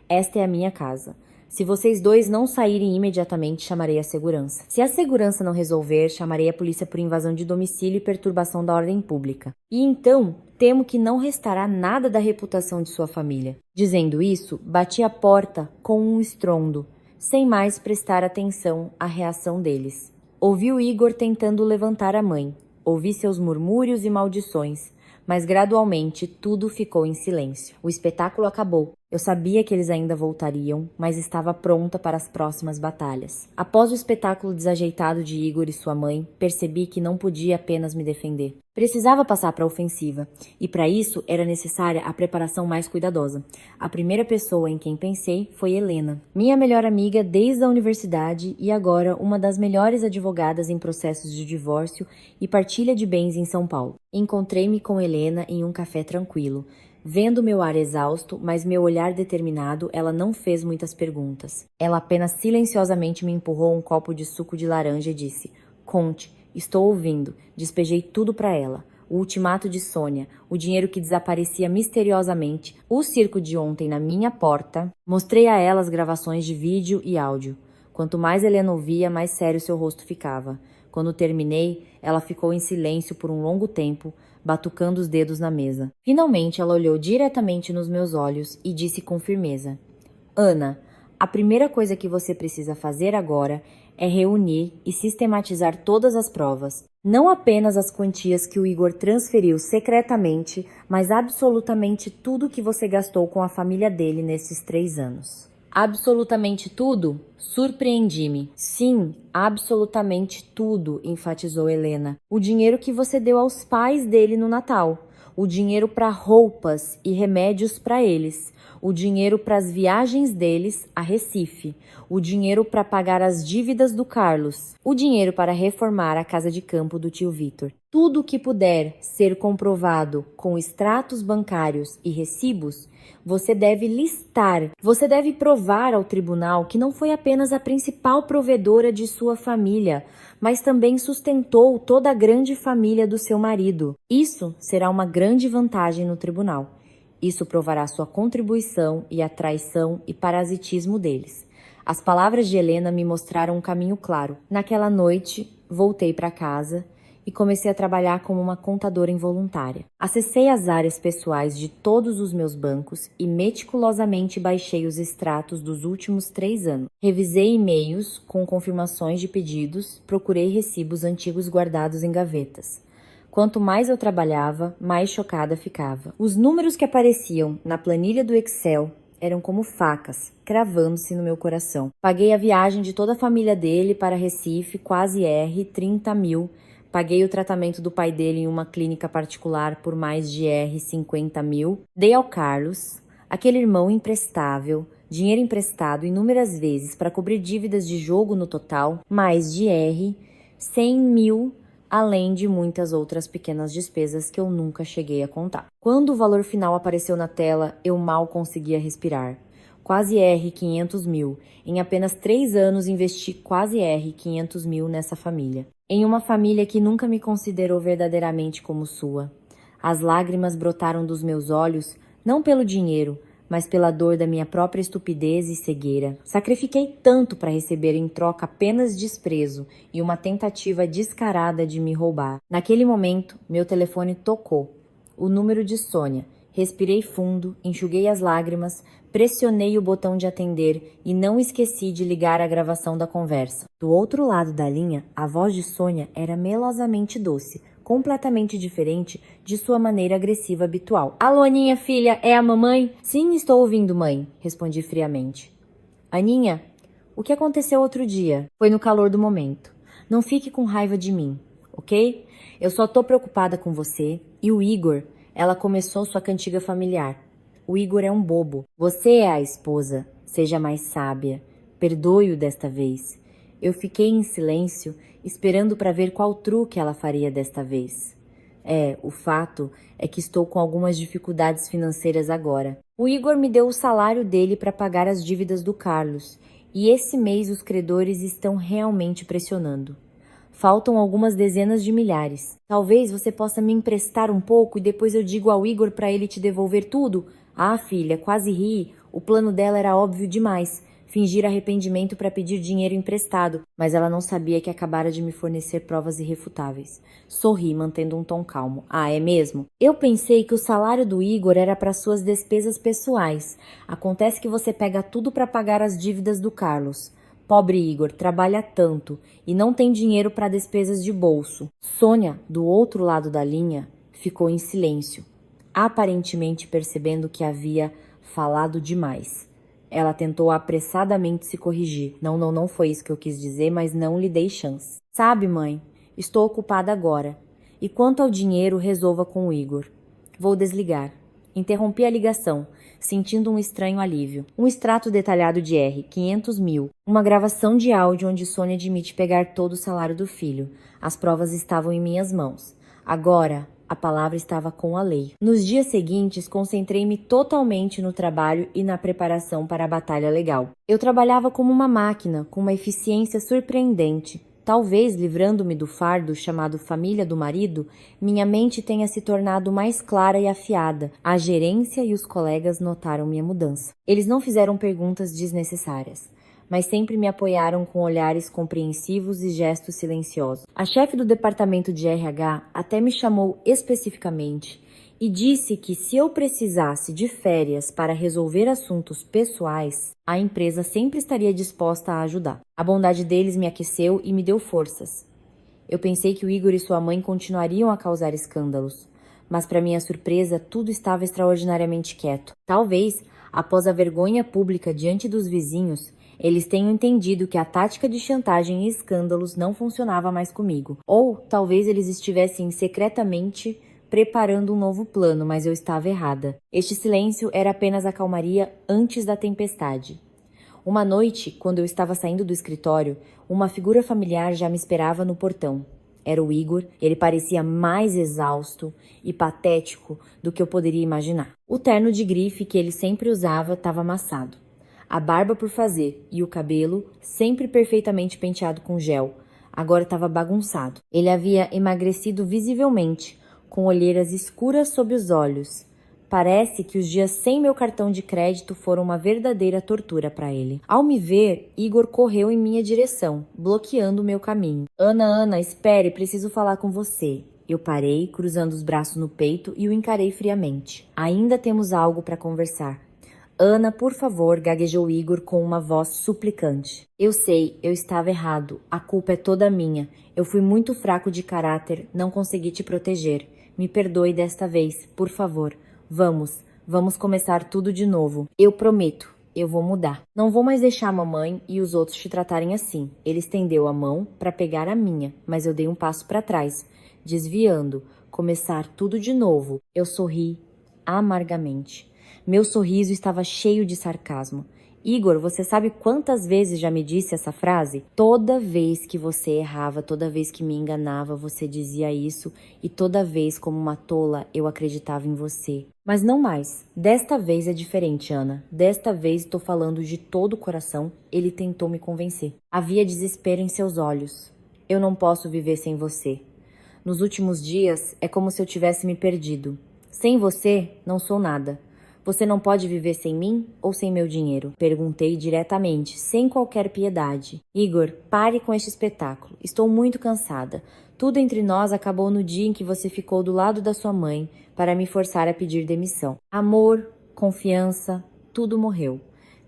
Esta é a minha casa. Se vocês dois não saírem imediatamente, chamarei a segurança. Se a segurança não resolver, chamarei a polícia por invasão de domicílio e perturbação da ordem pública. E então, temo que não restará nada da reputação de sua família. Dizendo isso, bati a porta com um estrondo, sem mais prestar atenção à reação deles. Ouvi o Igor tentando levantar a mãe. Ouvi seus murmúrios e maldições, mas gradualmente tudo ficou em silêncio. O espetáculo acabou. Eu sabia que eles ainda voltariam, mas estava pronta para as próximas batalhas. Após o espetáculo desajeitado de Igor e sua mãe, percebi que não podia apenas me defender. Precisava passar para a ofensiva, e para isso era necessária a preparação mais cuidadosa. A primeira pessoa em quem pensei foi Helena, minha melhor amiga desde a universidade e agora uma das melhores advogadas em processos de divórcio e partilha de bens em São Paulo. Encontrei-me com Helena em um café tranquilo. Vendo meu ar exausto, mas meu olhar determinado, ela não fez muitas perguntas. Ela apenas silenciosamente me empurrou um copo de suco de laranja e disse: "Conte, estou ouvindo." Despejei tudo para ela. O ultimato de Sônia, o dinheiro que desaparecia misteriosamente, o circo de ontem na minha porta. Mostrei a ela as gravações de vídeo e áudio. Quanto mais Helena ouvia, mais sério seu rosto ficava. Quando terminei, ela ficou em silêncio por um longo tempo, batucando os dedos na mesa. Finalmente, ela olhou diretamente nos meus olhos e disse com firmeza: "Ana, a primeira coisa que você precisa fazer agora é reunir e sistematizar todas as provas. Não apenas as quantias que o Igor transferiu secretamente, mas absolutamente tudo que você gastou com a família dele nesses 3 anos." Absolutamente tudo? Surpreendi-me. Sim, absolutamente tudo, enfatizou Helena. O dinheiro que você deu aos pais dele no Natal. O dinheiro para roupas e remédios para eles. O dinheiro para as viagens deles a Recife. O dinheiro para pagar as dívidas do Carlos. O dinheiro para reformar a casa de campo do tio Vitor. Tudo o que puder ser comprovado com extratos bancários e recibos, você deve listar. Você deve provar ao tribunal que não foi apenas a principal provedora de sua família, mas também sustentou toda a grande família do seu marido. Isso será uma grande vantagem no tribunal. Isso provará sua contribuição e a traição e parasitismo deles. As palavras de Helena me mostraram um caminho claro. Naquela noite, voltei para casa e comecei a trabalhar como uma contadora involuntária. Acessei as áreas pessoais de todos os meus bancos e meticulosamente baixei os extratos dos últimos 3 anos. Revisei e-mails com confirmações de pedidos, procurei recibos antigos guardados em gavetas. Quanto mais eu trabalhava, mais chocada ficava. Os números que apareciam na planilha do Excel eram como facas, cravando-se no meu coração. Paguei a viagem de toda a família dele para Recife, quase R$ 30.000. Paguei o tratamento do pai dele em uma clínica particular por mais de R$ 50.000. Dei ao Carlos, aquele irmão imprestável, dinheiro emprestado inúmeras vezes para cobrir dívidas de jogo no total, mais de R, 100 mil, além de muitas outras pequenas despesas que eu nunca cheguei a contar. Quando o valor final apareceu na tela, eu mal conseguia respirar. Quase R 500 mil. Em apenas 3 anos investi quase R 500 mil nessa família. Em uma família que nunca me considerou verdadeiramente como sua. As lágrimas brotaram dos meus olhos, não pelo dinheiro, mas pela dor da minha própria estupidez e cegueira. Sacrifiquei tanto para receber em troca apenas desprezo e uma tentativa descarada de me roubar. Naquele momento, meu telefone tocou. O número de Sônia. Respirei fundo, enxuguei as lágrimas, pressionei o botão de atender e não esqueci de ligar a gravação da conversa. Do outro lado da linha, a voz de Sônia era melosamente doce, completamente diferente de sua maneira agressiva habitual. Alô, Aninha, filha, é a mamãe? Sim, estou ouvindo, mãe, respondi friamente. Aninha, o que aconteceu outro dia? Foi no calor do momento. Não fique com raiva de mim, ok? Eu só tô preocupada com você e o Igor. Ela começou sua cantiga familiar. O Igor é um bobo. Você é a esposa. Seja mais sábia. Perdoe-o desta vez. Eu fiquei em silêncio, esperando para ver qual truque ela faria desta vez. O fato é que estou com algumas dificuldades financeiras agora. O Igor me deu o salário dele para pagar as dívidas do Carlos, e esse mês os credores estão realmente pressionando. Faltam algumas dezenas de milhares. Talvez você possa me emprestar um pouco e depois eu digo ao Igor para ele te devolver tudo? Ah, filha, quase ri. O plano dela era óbvio demais. Fingir arrependimento para pedir dinheiro emprestado, mas ela não sabia que acabara de me fornecer provas irrefutáveis. Sorri, mantendo um tom calmo. Ah, é mesmo? Eu pensei que o salário do Igor era para suas despesas pessoais. Acontece que você pega tudo para pagar as dívidas do Carlos. Pobre Igor, trabalha tanto e não tem dinheiro para despesas de bolso. Sônia, do outro lado da linha, ficou em silêncio, aparentemente percebendo que havia falado demais. Ela tentou apressadamente se corrigir. Não foi isso que eu quis dizer, mas não lhe dei chance. Sabe, mãe, estou ocupada agora. E quanto ao dinheiro, resolva com o Igor. Vou desligar. Interrompi a ligação, sentindo um estranho alívio. Um extrato detalhado de R, 500 mil. Uma gravação de áudio onde Sônia admite pegar todo o salário do filho. As provas estavam em minhas mãos. Agora, a palavra estava com a lei. Nos dias seguintes, concentrei-me totalmente no trabalho e na preparação para a batalha legal. Eu trabalhava como uma máquina, com uma eficiência surpreendente. Talvez, livrando-me do fardo chamado família do marido, minha mente tenha se tornado mais clara e afiada. A gerência e os colegas notaram minha mudança. Eles não fizeram perguntas desnecessárias, mas sempre me apoiaram com olhares compreensivos e gestos silenciosos. A chefe do departamento de RH até me chamou especificamente e disse que se eu precisasse de férias para resolver assuntos pessoais, a empresa sempre estaria disposta a ajudar. A bondade deles me aqueceu e me deu forças. Eu pensei que o Igor e sua mãe continuariam a causar escândalos, mas para minha surpresa, tudo estava extraordinariamente quieto. Talvez, após a vergonha pública diante dos vizinhos, eles tenham entendido que a tática de chantagem e escândalos não funcionava mais comigo. Ou talvez eles estivessem secretamente preparando um novo plano, mas eu estava errada. Este silêncio era apenas a calmaria antes da tempestade. Uma noite, quando eu estava saindo do escritório, uma figura familiar já me esperava no portão. Era o Igor. Ele parecia mais exausto e patético do que eu poderia imaginar. O terno de grife que ele sempre usava estava amassado. A barba por fazer e o cabelo, sempre perfeitamente penteado com gel, agora estava bagunçado. Ele havia emagrecido visivelmente, com olheiras escuras sob os olhos. Parece que os dias sem meu cartão de crédito foram uma verdadeira tortura para ele. Ao me ver, Igor correu em minha direção, bloqueando o meu caminho. Ana, espere, preciso falar com você. Eu parei, cruzando os braços no peito e o encarei friamente. Ainda temos algo para conversar. Ana, por favor, gaguejou Igor com uma voz suplicante. Eu sei, eu estava errado. A culpa é toda minha. Eu fui muito fraco de caráter, não consegui te proteger. Me perdoe desta vez, por favor. Vamos começar tudo de novo. Eu prometo, eu vou mudar. Não vou mais deixar a mamãe e os outros te tratarem assim. Ele estendeu a mão para pegar a minha, mas eu dei um passo para trás, desviando. Começar tudo de novo. Eu sorri amargamente. Meu sorriso estava cheio de sarcasmo. Igor, você sabe quantas vezes já me disse essa frase? Toda vez que você errava, toda vez que me enganava, você dizia isso e toda vez, como uma tola, eu acreditava em você. Mas não mais. Desta vez é diferente, Ana. Desta vez estou falando de todo o coração. Ele tentou me convencer. Havia desespero em seus olhos. Eu não posso viver sem você. Nos últimos dias, é como se eu tivesse me perdido. Sem você, não sou nada. Você não pode viver sem mim ou sem meu dinheiro? Perguntei diretamente, sem qualquer piedade. Igor, pare com este espetáculo. Estou muito cansada. Tudo entre nós acabou no dia em que você ficou do lado da sua mãe para me forçar a pedir demissão. Amor, confiança, tudo morreu.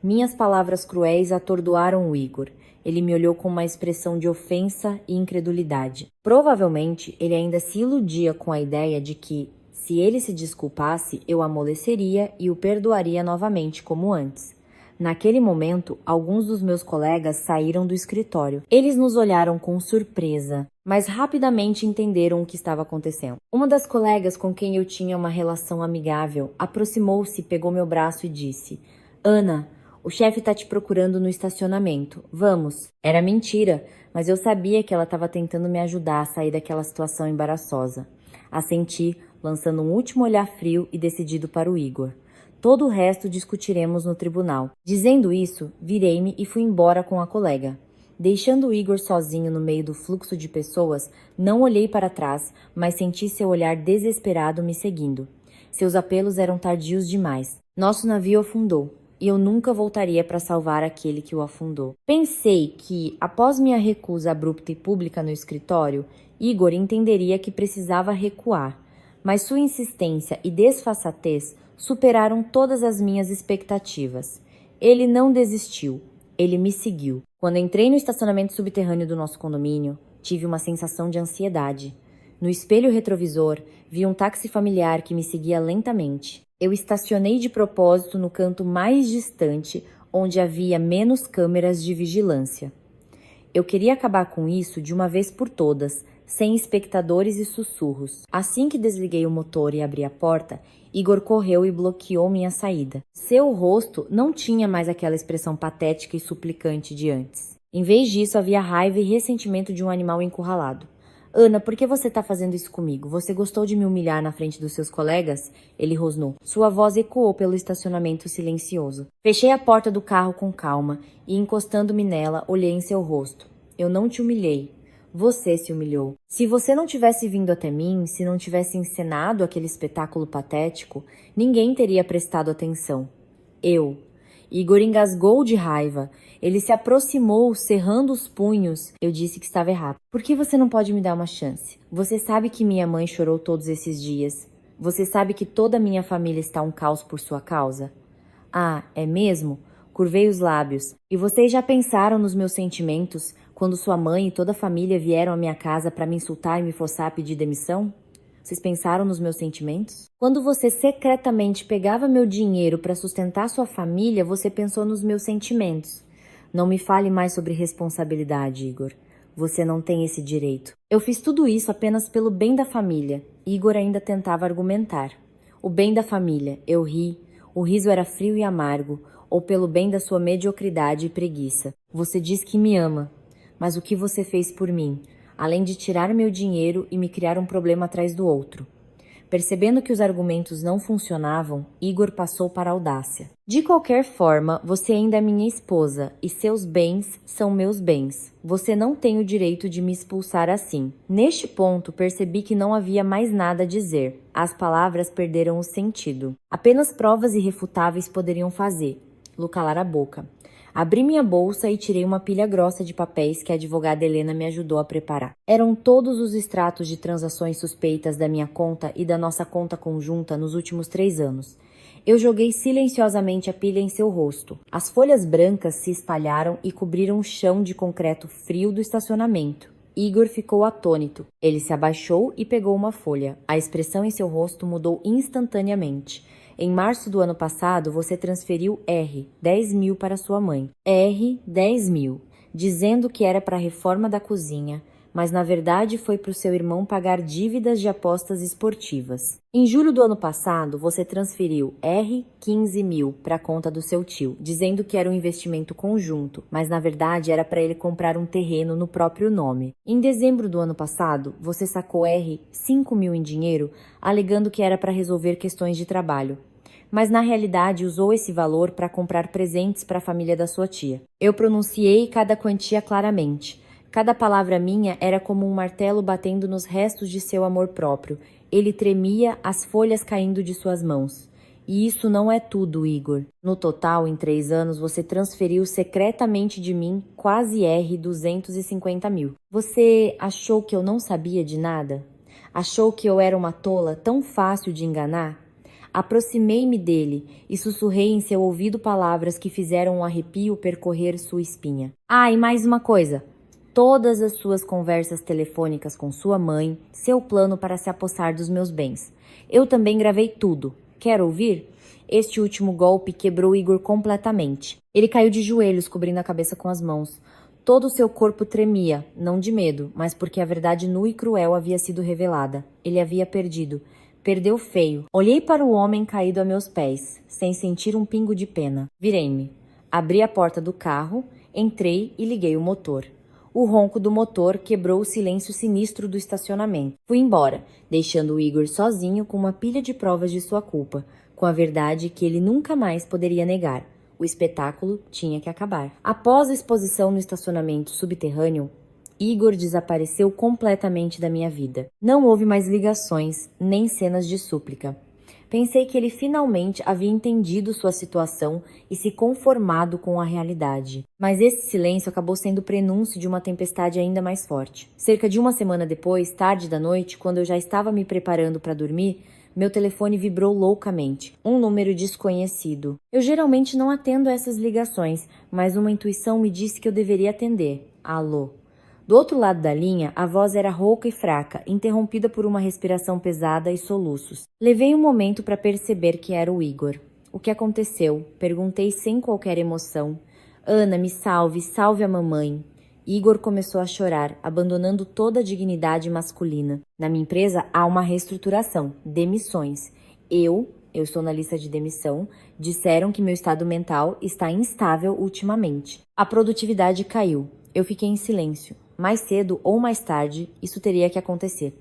Minhas palavras cruéis atordoaram o Igor. Ele me olhou com uma expressão de ofensa e incredulidade. Provavelmente, ele ainda se iludia com a ideia de que, se ele se desculpasse, eu amoleceria e o perdoaria novamente, como antes. Naquele momento, alguns dos meus colegas saíram do escritório. Eles nos olharam com surpresa, mas rapidamente entenderam o que estava acontecendo. Uma das colegas com quem eu tinha uma relação amigável aproximou-se, pegou meu braço e disse: Ana, o chefe tá te procurando no estacionamento. Vamos. Era mentira, mas eu sabia que ela estava tentando me ajudar a sair daquela situação embaraçosa. Assenti, lançando um último olhar frio e decidido para o Igor. Todo o resto discutiremos no tribunal. Dizendo isso, virei-me e fui embora com a colega. Deixando o Igor sozinho no meio do fluxo de pessoas, não olhei para trás, mas senti seu olhar desesperado me seguindo. Seus apelos eram tardios demais. Nosso navio afundou, e eu nunca voltaria para salvar aquele que o afundou. Pensei que, após minha recusa abrupta e pública no escritório, Igor entenderia que precisava recuar, mas sua insistência e desfaçatez superaram todas as minhas expectativas. Ele não desistiu, ele me seguiu. Quando entrei no estacionamento subterrâneo do nosso condomínio, tive uma sensação de ansiedade. No espelho retrovisor, vi um táxi familiar que me seguia lentamente. Eu estacionei de propósito no canto mais distante, onde havia menos câmeras de vigilância. Eu queria acabar com isso de uma vez por todas, sem espectadores e sussurros. Assim que desliguei o motor e abri a porta, Igor correu e bloqueou minha saída. Seu rosto não tinha mais aquela expressão patética e suplicante de antes. Em vez disso, havia raiva e ressentimento de um animal encurralado. Ana, por que você está fazendo isso comigo? Você gostou de me humilhar na frente dos seus colegas? Ele rosnou. Sua voz ecoou pelo estacionamento silencioso. Fechei a porta do carro com calma e, encostando-me nela, olhei em seu rosto. Eu não te humilhei. Você se humilhou. Se você não tivesse vindo até mim, se não tivesse encenado aquele espetáculo patético, ninguém teria prestado atenção. Eu. Igor engasgou de raiva. Ele se aproximou, cerrando os punhos. Eu disse que estava errado. Por que você não pode me dar uma chance? Você sabe que minha mãe chorou todos esses dias. Você sabe que toda a minha família está um caos por sua causa? Ah, é mesmo? Curvei os lábios. E vocês já pensaram nos meus sentimentos quando sua mãe e toda a família vieram à minha casa para me insultar e me forçar a pedir demissão? Vocês pensaram nos meus sentimentos? Quando você secretamente pegava meu dinheiro para sustentar sua família, você pensou nos meus sentimentos. Não me fale mais sobre responsabilidade, Igor. Você não tem esse direito. Eu fiz tudo isso apenas pelo bem da família. Igor ainda tentava argumentar. O bem da família. Eu ri. O riso era frio e amargo. Ou pelo bem da sua mediocridade e preguiça. Você diz que me ama. Mas o que você fez por mim? Além de tirar meu dinheiro e me criar um problema atrás do outro. Percebendo que os argumentos não funcionavam, Igor passou para a audácia. De qualquer forma, você ainda é minha esposa e seus bens são meus bens. Você não tem o direito de me expulsar assim. Neste ponto, percebi que não havia mais nada a dizer. As palavras perderam o sentido. Apenas provas irrefutáveis poderiam fazê-lo calar a boca. Abri minha bolsa e tirei uma pilha grossa de papéis que a advogada Helena me ajudou a preparar. Eram todos os extratos de transações suspeitas da minha conta e da nossa conta conjunta nos últimos 3 anos. Eu joguei silenciosamente a pilha em seu rosto. As folhas brancas se espalharam e cobriram o chão de concreto frio do estacionamento. Igor ficou atônito. Ele se abaixou e pegou uma folha. A expressão em seu rosto mudou instantaneamente. Em março do ano passado, você transferiu R, 10 mil para sua mãe. R, 10 mil, dizendo que era para a reforma da cozinha, mas na verdade foi para o seu irmão pagar dívidas de apostas esportivas. Em julho do ano passado, você transferiu R$ 15.000 para a conta do seu tio, dizendo que era um investimento conjunto, mas na verdade era para ele comprar um terreno no próprio nome. Em dezembro do ano passado, você sacou R$ 5.000 em dinheiro, alegando que era para resolver questões de trabalho. Mas na realidade usou esse valor para comprar presentes para a família da sua tia. Eu pronunciei cada quantia claramente. Cada palavra minha era como um martelo batendo nos restos de seu amor próprio. Ele tremia, as folhas caindo de suas mãos. E isso não é tudo, Igor. No total, em 3 anos, você transferiu secretamente de mim quase R$ 250.000. Você achou que eu não sabia de nada? Achou que eu era uma tola tão fácil de enganar? Aproximei-me dele e sussurrei em seu ouvido palavras que fizeram um arrepio percorrer sua espinha. Ah, e mais uma coisa. Todas as suas conversas telefônicas com sua mãe, seu plano para se apossar dos meus bens. Eu também gravei tudo. Quer ouvir? Este último golpe quebrou Igor completamente. Ele caiu de joelhos, cobrindo a cabeça com as mãos. Todo o seu corpo tremia, não de medo, mas porque a verdade nua e cruel havia sido revelada. Ele havia perdido. Perdeu feio. Olhei para o homem caído a meus pés, sem sentir um pingo de pena. Virei-me. Abri a porta do carro, entrei e liguei o motor. O ronco do motor quebrou o silêncio sinistro do estacionamento. Fui embora, deixando o Igor sozinho com uma pilha de provas de sua culpa, com a verdade que ele nunca mais poderia negar. O espetáculo tinha que acabar. Após a exposição no estacionamento subterrâneo, Igor desapareceu completamente da minha vida. Não houve mais ligações, nem cenas de súplica. Pensei que ele finalmente havia entendido sua situação e se conformado com a realidade. Mas esse silêncio acabou sendo o prenúncio de uma tempestade ainda mais forte. Cerca de uma semana depois, tarde da noite, quando eu já estava me preparando para dormir, meu telefone vibrou loucamente. Um número desconhecido. Eu geralmente não atendo a essas ligações, mas uma intuição me disse que eu deveria atender. Alô? Do outro lado da linha, a voz era rouca e fraca, interrompida por uma respiração pesada e soluços. Levei um momento para perceber que era o Igor. O que aconteceu? Perguntei sem qualquer emoção. Ana, me salve, salve a mamãe. Igor começou a chorar, abandonando toda a dignidade masculina. Na minha empresa há uma reestruturação, demissões. Eu estou na lista de demissão, disseram que meu estado mental está instável ultimamente. A produtividade caiu. Eu fiquei em silêncio. Mais cedo ou mais tarde, isso teria que acontecer.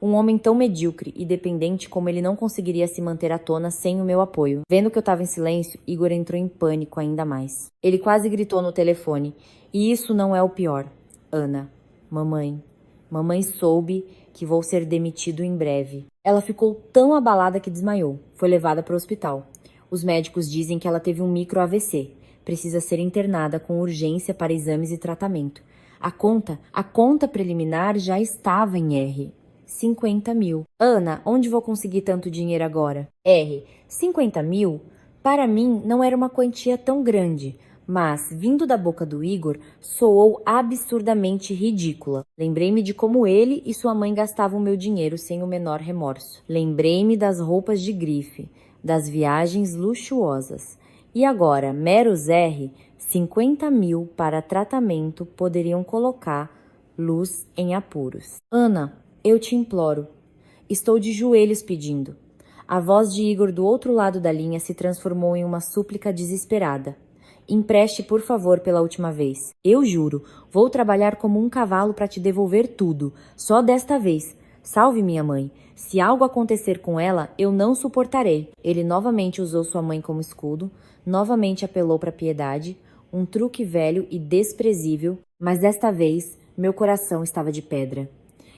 Um homem tão medíocre e dependente como ele não conseguiria se manter à tona sem o meu apoio. Vendo que eu estava em silêncio, Igor entrou em pânico ainda mais. Ele quase gritou no telefone. E isso não é o pior. Ana, mamãe soube que vou ser demitido em breve. Ela ficou tão abalada que desmaiou. Foi levada para o hospital. Os médicos dizem que ela teve um micro AVC. Precisa ser internada com urgência para exames e tratamento. A conta preliminar já estava em R$ 50.000. Ana, onde vou conseguir tanto dinheiro agora? R. 50.000? Para mim não era uma quantia tão grande, mas, vindo da boca do Igor, soou absurdamente ridícula. Lembrei-me de como ele e sua mãe gastavam meu dinheiro sem o menor remorso. Lembrei-me das roupas de grife, das viagens luxuosas. E agora, meros R, 50.000 para tratamento poderiam colocar luz em apuros. Ana, eu te imploro. Estou de joelhos pedindo. A voz de Igor do outro lado da linha se transformou em uma súplica desesperada. Empreste, por favor, pela última vez. Eu juro, vou trabalhar como um cavalo para te devolver tudo. Só desta vez. Salve minha mãe. Se algo acontecer com ela, eu não suportarei. Ele novamente usou sua mãe como escudo, novamente apelou para a piedade, um truque velho e desprezível, mas desta vez meu coração estava de pedra.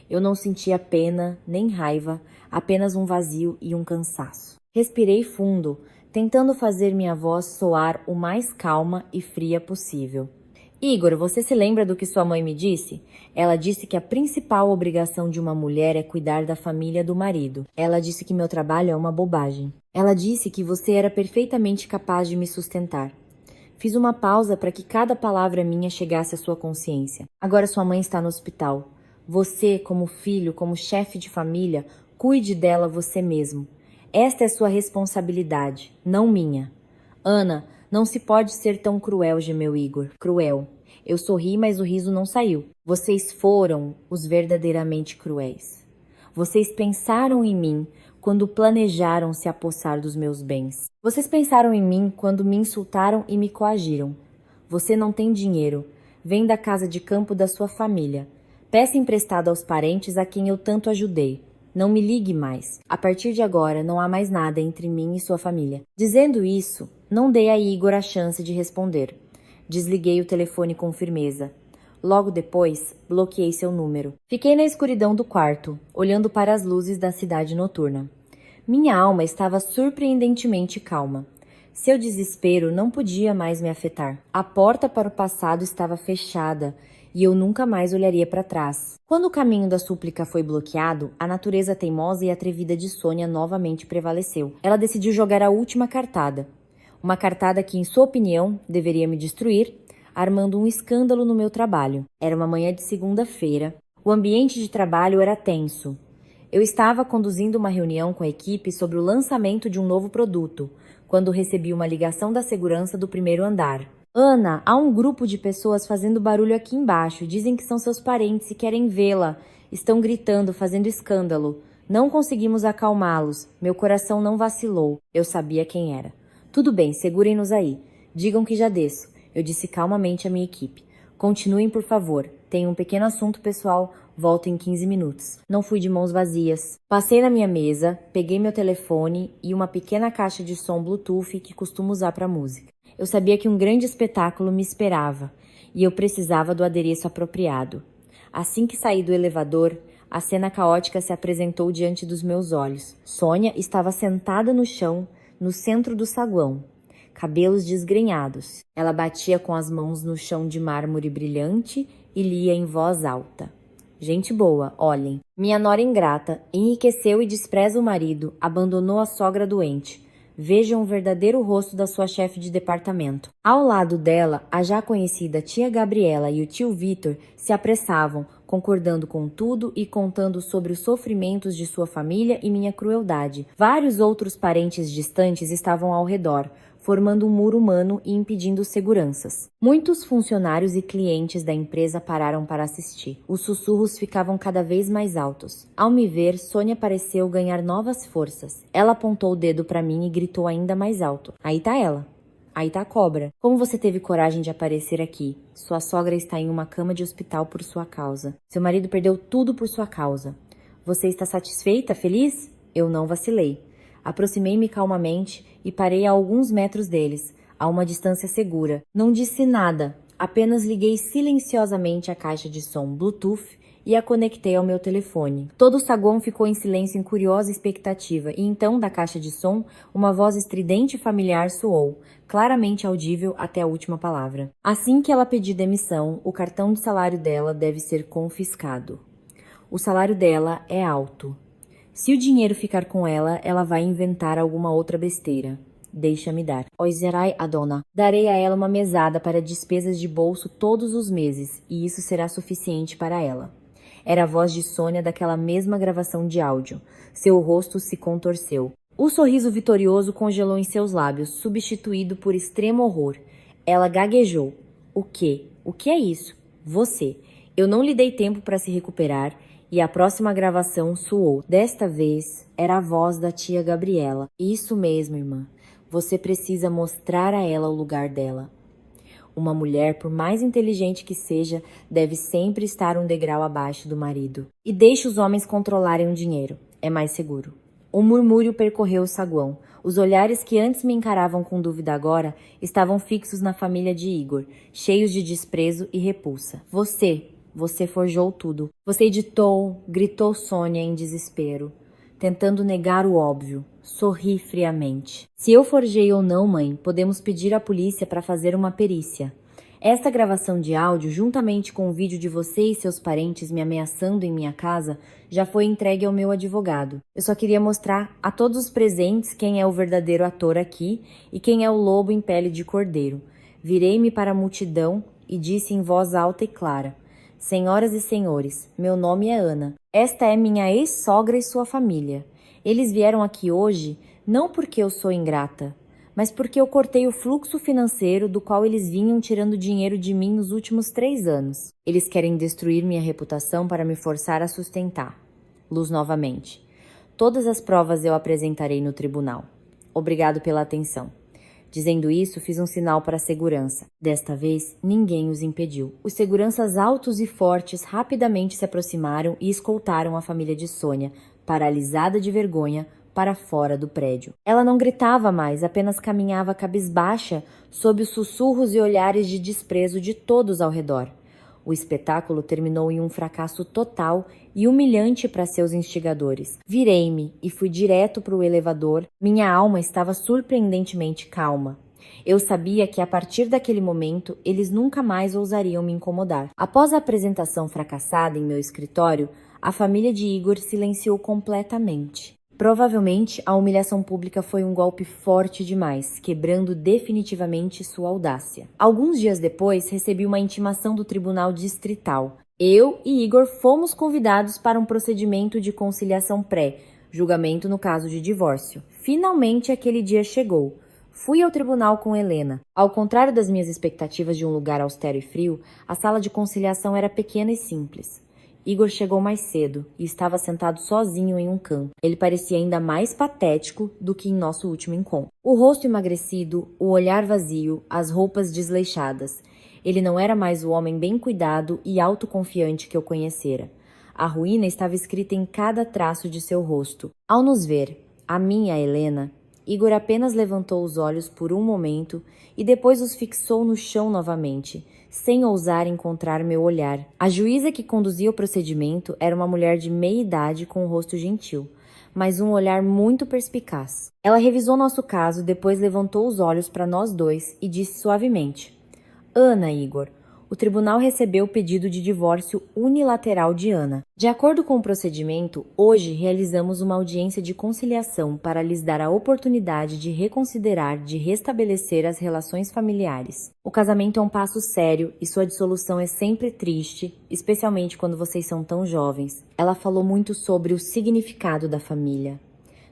Eu não sentia pena nem raiva, apenas um vazio e um cansaço. Respirei fundo, tentando fazer minha voz soar o mais calma e fria possível. Igor, você se lembra do que sua mãe me disse? Ela disse que a principal obrigação de uma mulher é cuidar da família do marido. Ela disse que meu trabalho é uma bobagem. Ela disse que você era perfeitamente capaz de me sustentar. Fiz uma pausa para que cada palavra minha chegasse à sua consciência. Agora sua mãe está no hospital. Você, como filho, como chefe de família, cuide dela você mesmo. Esta é sua responsabilidade, não minha. Ana, não se pode ser tão cruel, gemeu Igor. Cruel. Eu sorri, mas o riso não saiu. Vocês foram os verdadeiramente cruéis. Vocês pensaram em mim quando planejaram se apossar dos meus bens. Vocês pensaram em mim quando me insultaram e me coagiram. Você não tem dinheiro. Vem da casa de campo da sua família. Peça emprestado aos parentes a quem eu tanto ajudei. Não me ligue mais. A partir de agora, não há mais nada entre mim e sua família. Dizendo isso, não dei a Igor a chance de responder. Desliguei o telefone com firmeza. Logo depois, bloqueei seu número. Fiquei na escuridão do quarto, olhando para as luzes da cidade noturna. Minha alma estava surpreendentemente calma. Seu desespero não podia mais me afetar. A porta para o passado estava fechada e eu nunca mais olharia para trás. Quando o caminho da súplica foi bloqueado, a natureza teimosa e atrevida de Sônia novamente prevaleceu. Ela decidiu jogar a última cartada. Uma cartada que, em sua opinião, deveria me destruir, armando um escândalo no meu trabalho. Era uma manhã de segunda-feira. O ambiente de trabalho era tenso. Eu estava conduzindo uma reunião com a equipe sobre o lançamento de um novo produto, quando recebi uma ligação da segurança do primeiro andar. Ana, há um grupo de pessoas fazendo barulho aqui embaixo. Dizem que são seus parentes e querem vê-la. Estão gritando, fazendo escândalo. Não conseguimos acalmá-los. Meu coração não vacilou. Eu sabia quem era. Tudo bem, segurem-nos aí. Digam que já desço. Eu disse calmamente à minha equipe. Continuem, por favor. Tenho um pequeno assunto pessoal. Volto em 15 minutos. Não fui de mãos vazias. Passei na minha mesa, peguei meu telefone e uma pequena caixa de som Bluetooth que costumo usar para música. Eu sabia que um grande espetáculo me esperava e eu precisava do adereço apropriado. Assim que saí do elevador, a cena caótica se apresentou diante dos meus olhos. Sônia estava sentada no chão, no centro do saguão, cabelos desgrenhados. Ela batia com as mãos no chão de mármore brilhante e lia em voz alta. Gente boa, olhem. Minha nora ingrata enriqueceu e despreza o marido, abandonou a sogra doente. Vejam o verdadeiro rosto da sua chefe de departamento. Ao lado dela, a já conhecida tia Gabriela e o tio Vitor se apressavam, concordando com tudo e contando sobre os sofrimentos de sua família e minha crueldade. Vários outros parentes distantes estavam ao redor, formando um muro humano e impedindo seguranças. Muitos funcionários e clientes da empresa pararam para assistir. Os sussurros ficavam cada vez mais altos. Ao me ver, Sônia pareceu ganhar novas forças. Ela apontou o dedo para mim e gritou ainda mais alto. Aí tá ela. Aí tá a cobra. Como você teve coragem de aparecer aqui? Sua sogra está em uma cama de hospital por sua causa. Seu marido perdeu tudo por sua causa. Você está satisfeita, feliz? Eu não vacilei. Aproximei-me calmamente e parei a alguns metros deles, a uma distância segura. Não disse nada, apenas liguei silenciosamente a caixa de som Bluetooth e a conectei ao meu telefone. Todo o saguão ficou em silêncio em curiosa expectativa, e então, da caixa de som, uma voz estridente e familiar soou, claramente audível até a última palavra. Assim que ela pedir demissão, o cartão de salário dela deve ser confiscado. O salário dela é alto. Se o dinheiro ficar com ela, ela vai inventar alguma outra besteira. Deixa-me dar. Oizerai a dona. Darei a ela uma mesada para despesas de bolso todos os meses, e isso será suficiente para ela. Era a voz de Sônia daquela mesma gravação de áudio. Seu rosto se contorceu. O sorriso vitorioso congelou em seus lábios, substituído por extremo horror. Ela gaguejou. O quê? O que é isso? Você. Eu não lhe dei tempo para se recuperar, e a próxima gravação soou. Desta vez, era a voz da tia Gabriela. Isso mesmo, irmã. Você precisa mostrar a ela o lugar dela. Uma mulher, por mais inteligente que seja, deve sempre estar um degrau abaixo do marido. E deixe os homens controlarem o dinheiro. É mais seguro. Um murmúrio percorreu o saguão. Os olhares que antes me encaravam com dúvida agora estavam fixos na família de Igor, cheios de desprezo e repulsa. Você forjou tudo. Você editou, gritou Sônia em desespero, tentando negar o óbvio. Sorri friamente. Se eu forjei ou não, mãe, podemos pedir à polícia para fazer uma perícia. Esta gravação de áudio, juntamente com o vídeo de você e seus parentes me ameaçando em minha casa, já foi entregue ao meu advogado. Eu só queria mostrar a todos os presentes quem é o verdadeiro ator aqui e quem é o lobo em pele de cordeiro. Virei-me para a multidão e disse em voz alta e clara: Senhoras e senhores, meu nome é Ana. Esta é minha ex-sogra e sua família. Eles vieram aqui hoje não porque eu sou ingrata, mas porque eu cortei o fluxo financeiro do qual eles vinham tirando dinheiro de mim nos últimos 3 anos. Eles querem destruir minha reputação para me forçar a sustentar. Luz novamente. Todas as provas eu apresentarei no tribunal. Obrigado pela atenção. Dizendo isso, fiz um sinal para a segurança. Desta vez, ninguém os impediu. Os seguranças altos e fortes rapidamente se aproximaram e escoltaram a família de Sônia, paralisada de vergonha, para fora do prédio. Ela não gritava mais, apenas caminhava cabisbaixa sob os sussurros e olhares de desprezo de todos ao redor. O espetáculo terminou em um fracasso total e humilhante para seus instigadores. Virei-me e fui direto para o elevador. Minha alma estava surpreendentemente calma. Eu sabia que a partir daquele momento eles nunca mais ousariam me incomodar. Após a apresentação fracassada em meu escritório, a família de Igor silenciou completamente. Provavelmente a humilhação pública foi um golpe forte demais, quebrando definitivamente sua audácia. Alguns dias depois, recebi uma intimação do Tribunal Distrital. Eu e Igor fomos convidados para um procedimento de conciliação pré-julgamento no caso de divórcio. Finalmente aquele dia chegou. Fui ao tribunal com Helena. Ao contrário das minhas expectativas de um lugar austero e frio, a sala de conciliação era pequena e simples. Igor chegou mais cedo e estava sentado sozinho em um canto. Ele parecia ainda mais patético do que em nosso último encontro. O rosto emagrecido, o olhar vazio, as roupas desleixadas. Ele não era mais o homem bem cuidado e autoconfiante que eu conhecera. A ruína estava escrita em cada traço de seu rosto. Ao nos ver, a mim e a Helena, Igor apenas levantou os olhos por um momento e depois os fixou no chão novamente, sem ousar encontrar meu olhar. A juíza que conduzia o procedimento era uma mulher de meia idade com um rosto gentil, mas um olhar muito perspicaz. Ela revisou nosso caso, depois levantou os olhos para nós dois e disse suavemente: Ana, Igor, o tribunal recebeu o pedido de divórcio unilateral de Ana. De acordo com o procedimento, hoje realizamos uma audiência de conciliação para lhes dar a oportunidade de reconsiderar, de restabelecer as relações familiares. O casamento é um passo sério e sua dissolução é sempre triste, especialmente quando vocês são tão jovens. Ela falou muito sobre o significado da família,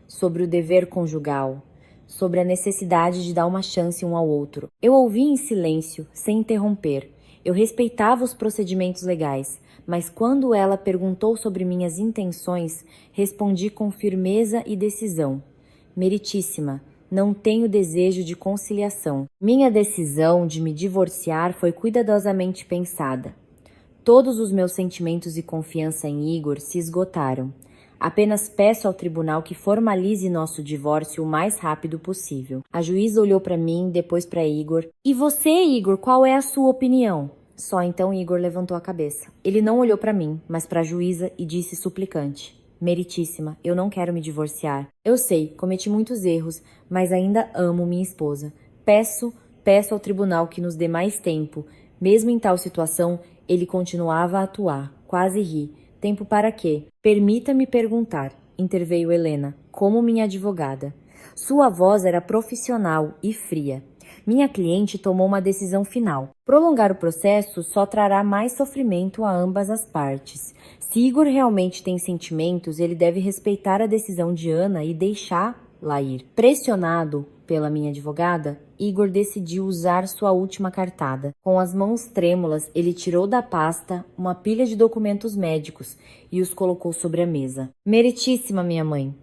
sobre o dever conjugal, sobre a necessidade de dar uma chance um ao outro. Eu ouvi em silêncio, sem interromper. Eu respeitava os procedimentos legais, mas quando ela perguntou sobre minhas intenções, respondi com firmeza e decisão. Meritíssima, não tenho desejo de conciliação. Minha decisão de me divorciar foi cuidadosamente pensada. Todos os meus sentimentos e confiança em Igor se esgotaram. Apenas peço ao tribunal que formalize nosso divórcio o mais rápido possível. A juíza olhou para mim, depois para Igor. E você, Igor, qual é a sua opinião? Só então Igor levantou a cabeça. Ele não olhou para mim, mas para a juíza e disse suplicante: Meritíssima, eu não quero me divorciar. Eu sei, cometi muitos erros, mas ainda amo minha esposa. Peço ao tribunal que nos dê mais tempo. Mesmo em tal situação, ele continuava a atuar. Quase ri. Tempo para quê? Permita-me perguntar, interveio Helena, como minha advogada. Sua voz era profissional e fria. Minha cliente tomou uma decisão final. Prolongar o processo só trará mais sofrimento a ambas as partes. Se Igor realmente tem sentimentos, ele deve respeitar a decisão de Ana e deixá-la ir. Pressionado pela minha advogada, Igor decidiu usar sua última cartada. Com as mãos trêmulas, ele tirou da pasta uma pilha de documentos médicos e os colocou sobre a mesa. Meritíssima minha mãe.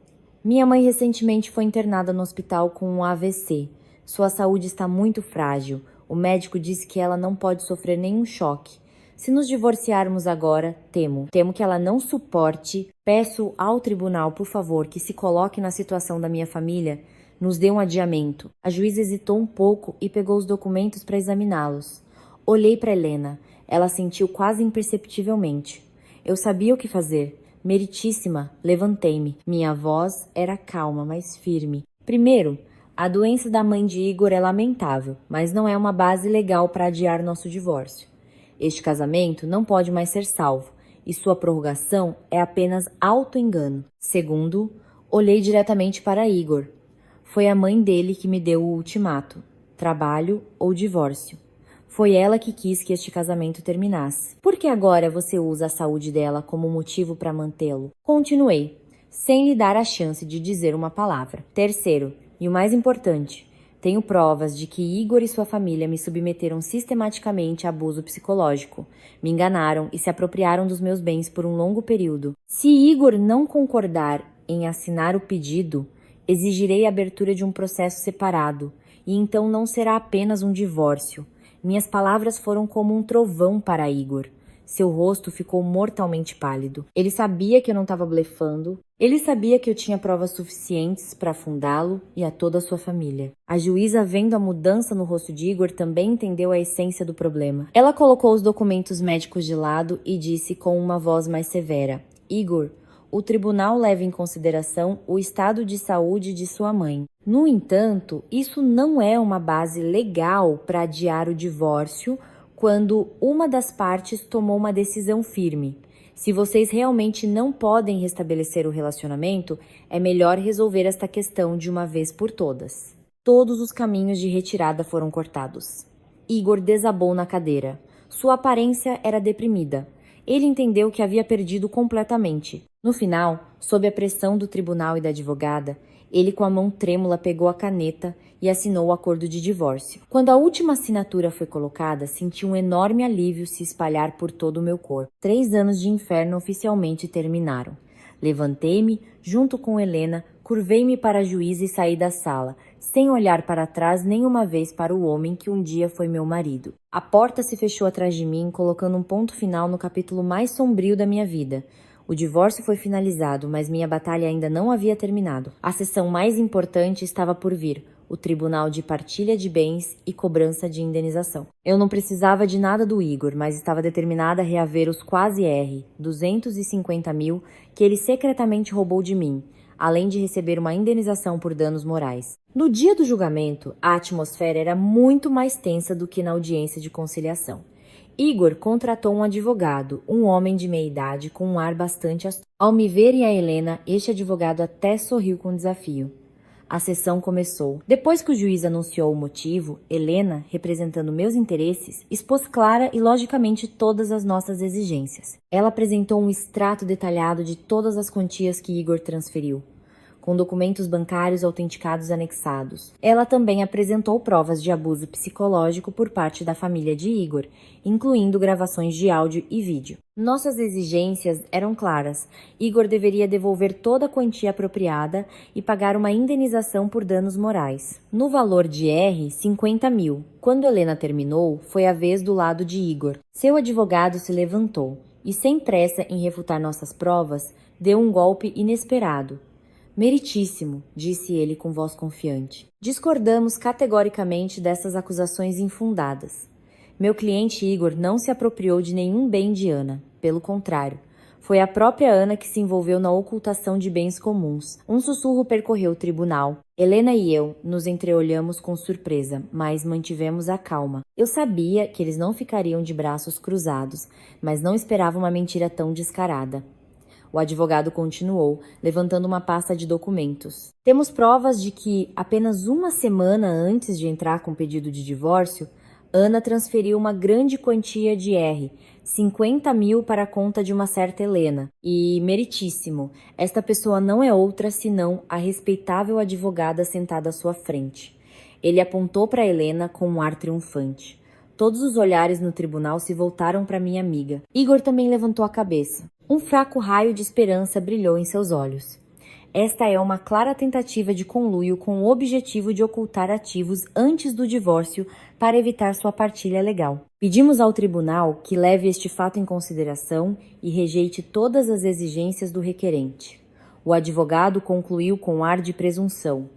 Minha mãe recentemente foi internada no hospital com um AVC. Sua saúde está muito frágil. O médico disse que ela não pode sofrer nenhum choque. Se nos divorciarmos agora, temo que ela não suporte. Peço ao tribunal, por favor, que se coloque na situação da minha família. Nos dê um adiamento. A juíza hesitou um pouco e pegou os documentos para examiná-los. Olhei para Helena. Ela sentiu quase imperceptivelmente. Eu sabia o que fazer. Meritíssima, levantei-me. Minha voz era calma, mas firme. Primeiro, a doença da mãe de Igor é lamentável, mas não é uma base legal para adiar nosso divórcio. Este casamento não pode mais ser salvo, e sua prorrogação é apenas auto-engano. Segundo, olhei diretamente para Igor. Foi a mãe dele que me deu o ultimato: trabalho ou divórcio. Foi ela que quis que este casamento terminasse. Por que agora você usa a saúde dela como motivo para mantê-lo? Continuei, sem lhe dar a chance de dizer uma palavra. Terceiro, e o mais importante, Tenho provas de que Igor e sua família me submeteram sistematicamente a abuso psicológico, me enganaram e se apropriaram dos meus bens por um longo período. Se Igor não concordar em assinar o pedido, exigirei a abertura de um processo separado, e então não será apenas um divórcio. Minhas palavras foram como um trovão para Igor. Seu rosto ficou mortalmente pálido. Ele sabia que eu não estava blefando. Ele sabia que eu tinha provas suficientes para afundá-lo e a toda a sua família. A juíza, vendo a mudança no rosto de Igor, também entendeu a essência do problema. Ela colocou os documentos médicos de lado e disse com uma voz mais severa: Igor, o tribunal leva em consideração o estado de saúde de sua mãe. No entanto, isso não é uma base legal para adiar o divórcio quando uma das partes tomou uma decisão firme. Se vocês realmente não podem restabelecer o relacionamento, é melhor resolver esta questão de uma vez por todas. Todos os caminhos de retirada foram cortados. Igor desabou na cadeira. Sua aparência era deprimida. Ele entendeu que havia perdido completamente. No final, sob a pressão do tribunal e da advogada, ele com a mão trêmula pegou a caneta e assinou o acordo de divórcio. Quando a última assinatura foi colocada, senti um enorme alívio se espalhar por todo o meu corpo. 3 anos de inferno oficialmente terminaram. Levantei-me, junto com Helena, curvei-me para a juíza e saí da sala, sem olhar para trás nenhuma vez para o homem que um dia foi meu marido. A porta se fechou atrás de mim, colocando um ponto final no capítulo mais sombrio da minha vida. O divórcio foi finalizado, mas minha batalha ainda não havia terminado. A sessão mais importante estava por vir, o Tribunal de Partilha de Bens e Cobrança de Indenização. Eu não precisava de nada do Igor, mas estava determinada a reaver os quase 250 mil que ele secretamente roubou de mim, além de receber uma indenização por danos morais. No dia do julgamento, a atmosfera era muito mais tensa do que na audiência de conciliação. Igor contratou um advogado, um homem de meia idade com um ar bastante astuto. Ao me verem a Helena, este advogado até sorriu com desafio. A sessão começou. Depois que o juiz anunciou o motivo, Helena, representando meus interesses, expôs clara e logicamente todas as nossas exigências. Ela apresentou um extrato detalhado de todas as quantias que Igor transferiu, com documentos bancários autenticados anexados. Ela também apresentou provas de abuso psicológico por parte da família de Igor, incluindo gravações de áudio e vídeo. Nossas exigências eram claras. Igor deveria devolver toda a quantia apropriada e pagar uma indenização por danos morais, no valor de 50 mil. Quando Helena terminou, foi a vez do lado de Igor. Seu advogado se levantou e, sem pressa em refutar nossas provas, deu um golpe inesperado. Meritíssimo, disse ele com voz confiante. Discordamos categoricamente dessas acusações infundadas. Meu cliente Igor não se apropriou de nenhum bem de Ana. Pelo contrário, foi a própria Ana que se envolveu na ocultação de bens comuns. Um sussurro percorreu o tribunal. Helena e eu nos entreolhamos com surpresa, mas mantivemos a calma. Eu sabia que eles não ficariam de braços cruzados, mas não esperava uma mentira tão descarada. O advogado continuou, levantando uma pasta de documentos. Temos provas de que, apenas uma semana antes de entrar com o pedido de divórcio, Ana transferiu uma grande quantia de 50 mil para a conta de uma certa Helena. E, meritíssimo, esta pessoa não é outra senão a respeitável advogada sentada à sua frente. Ele apontou para Helena com um ar triunfante. Todos os olhares no tribunal se voltaram para minha amiga. Igor também levantou a cabeça. Um fraco raio de esperança brilhou em seus olhos. Esta é uma clara tentativa de conluio com o objetivo de ocultar ativos antes do divórcio para evitar sua partilha legal. Pedimos ao tribunal que leve este fato em consideração e rejeite todas as exigências do requerente. O advogado concluiu com ar de presunção.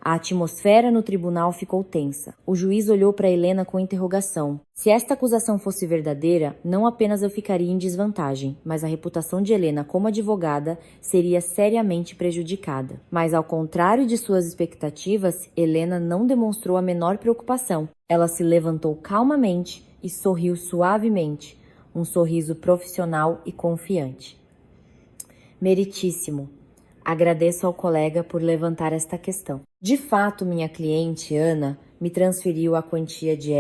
A atmosfera no tribunal ficou tensa. O juiz olhou para Helena com interrogação. Se esta acusação fosse verdadeira, não apenas eu ficaria em desvantagem, mas a reputação de Helena como advogada seria seriamente prejudicada. Mas, ao contrário de suas expectativas, Helena não demonstrou a menor preocupação. Ela se levantou calmamente e sorriu suavemente, um sorriso profissional e confiante. Meritíssimo. Agradeço ao colega por levantar esta questão. De fato, minha cliente, Ana, me transferiu a quantia de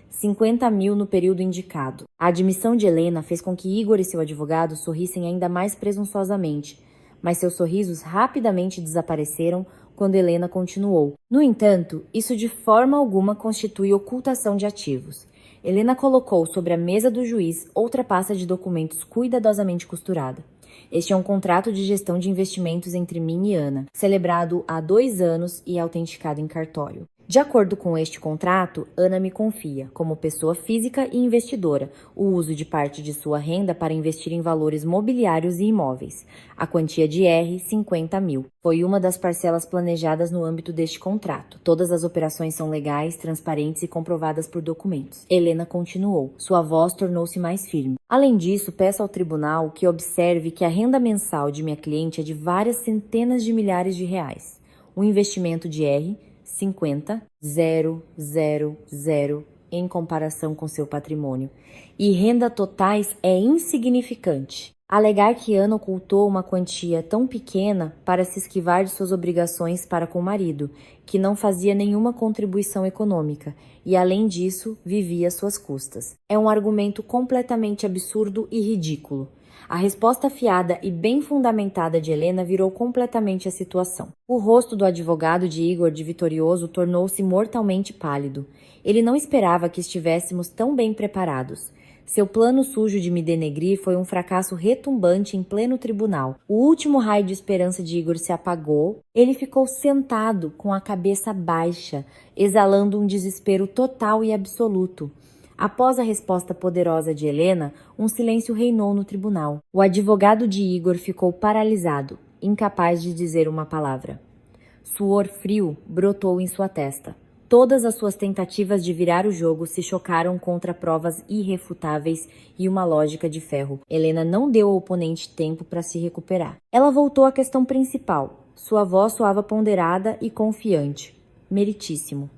50 mil no período indicado. A admissão de Helena fez com que Igor e seu advogado sorrissem ainda mais presunçosamente, mas seus sorrisos rapidamente desapareceram quando Helena continuou. No entanto, isso de forma alguma constitui ocultação de ativos. Helena colocou sobre a mesa do juiz outra pasta de documentos cuidadosamente costurada. Este é um contrato de gestão de investimentos entre mim e Ana, celebrado há 2 anos e autenticado em cartório. De acordo com este contrato, Ana me confia, como pessoa física e investidora, o uso de parte de sua renda para investir em valores mobiliários e imóveis. A quantia de R$ 50 mil. Foi uma das parcelas planejadas no âmbito deste contrato. Todas as operações são legais, transparentes e comprovadas por documentos. Helena continuou. Sua voz tornou-se mais firme. Além disso, peço ao tribunal que observe que a renda mensal de minha cliente é de várias centenas de milhares de reais. Um investimento de R$ 50.000 em comparação com seu patrimônio. E renda totais é insignificante. Alegar que Ana ocultou uma quantia tão pequena para se esquivar de suas obrigações para com o marido, que não fazia nenhuma contribuição econômica e, além disso, vivia às suas custas. É um argumento completamente absurdo e ridículo. A resposta afiada e bem fundamentada de Helena virou completamente a situação. O rosto do advogado de Igor de Vitorioso tornou-se mortalmente pálido. Ele não esperava que estivéssemos tão bem preparados. Seu plano sujo de me denegrir foi um fracasso retumbante em pleno tribunal. O último raio de esperança de Igor se apagou. Ele ficou sentado com a cabeça baixa, exalando um desespero total e absoluto. Após a resposta poderosa de Helena, um silêncio reinou no tribunal. O advogado de Igor ficou paralisado, incapaz de dizer uma palavra. Suor frio brotou em sua testa. Todas as suas tentativas de virar o jogo se chocaram contra provas irrefutáveis e uma lógica de ferro. Helena não deu ao oponente tempo para se recuperar. Ela voltou à questão principal. Sua voz soava ponderada e confiante. Meritíssimo.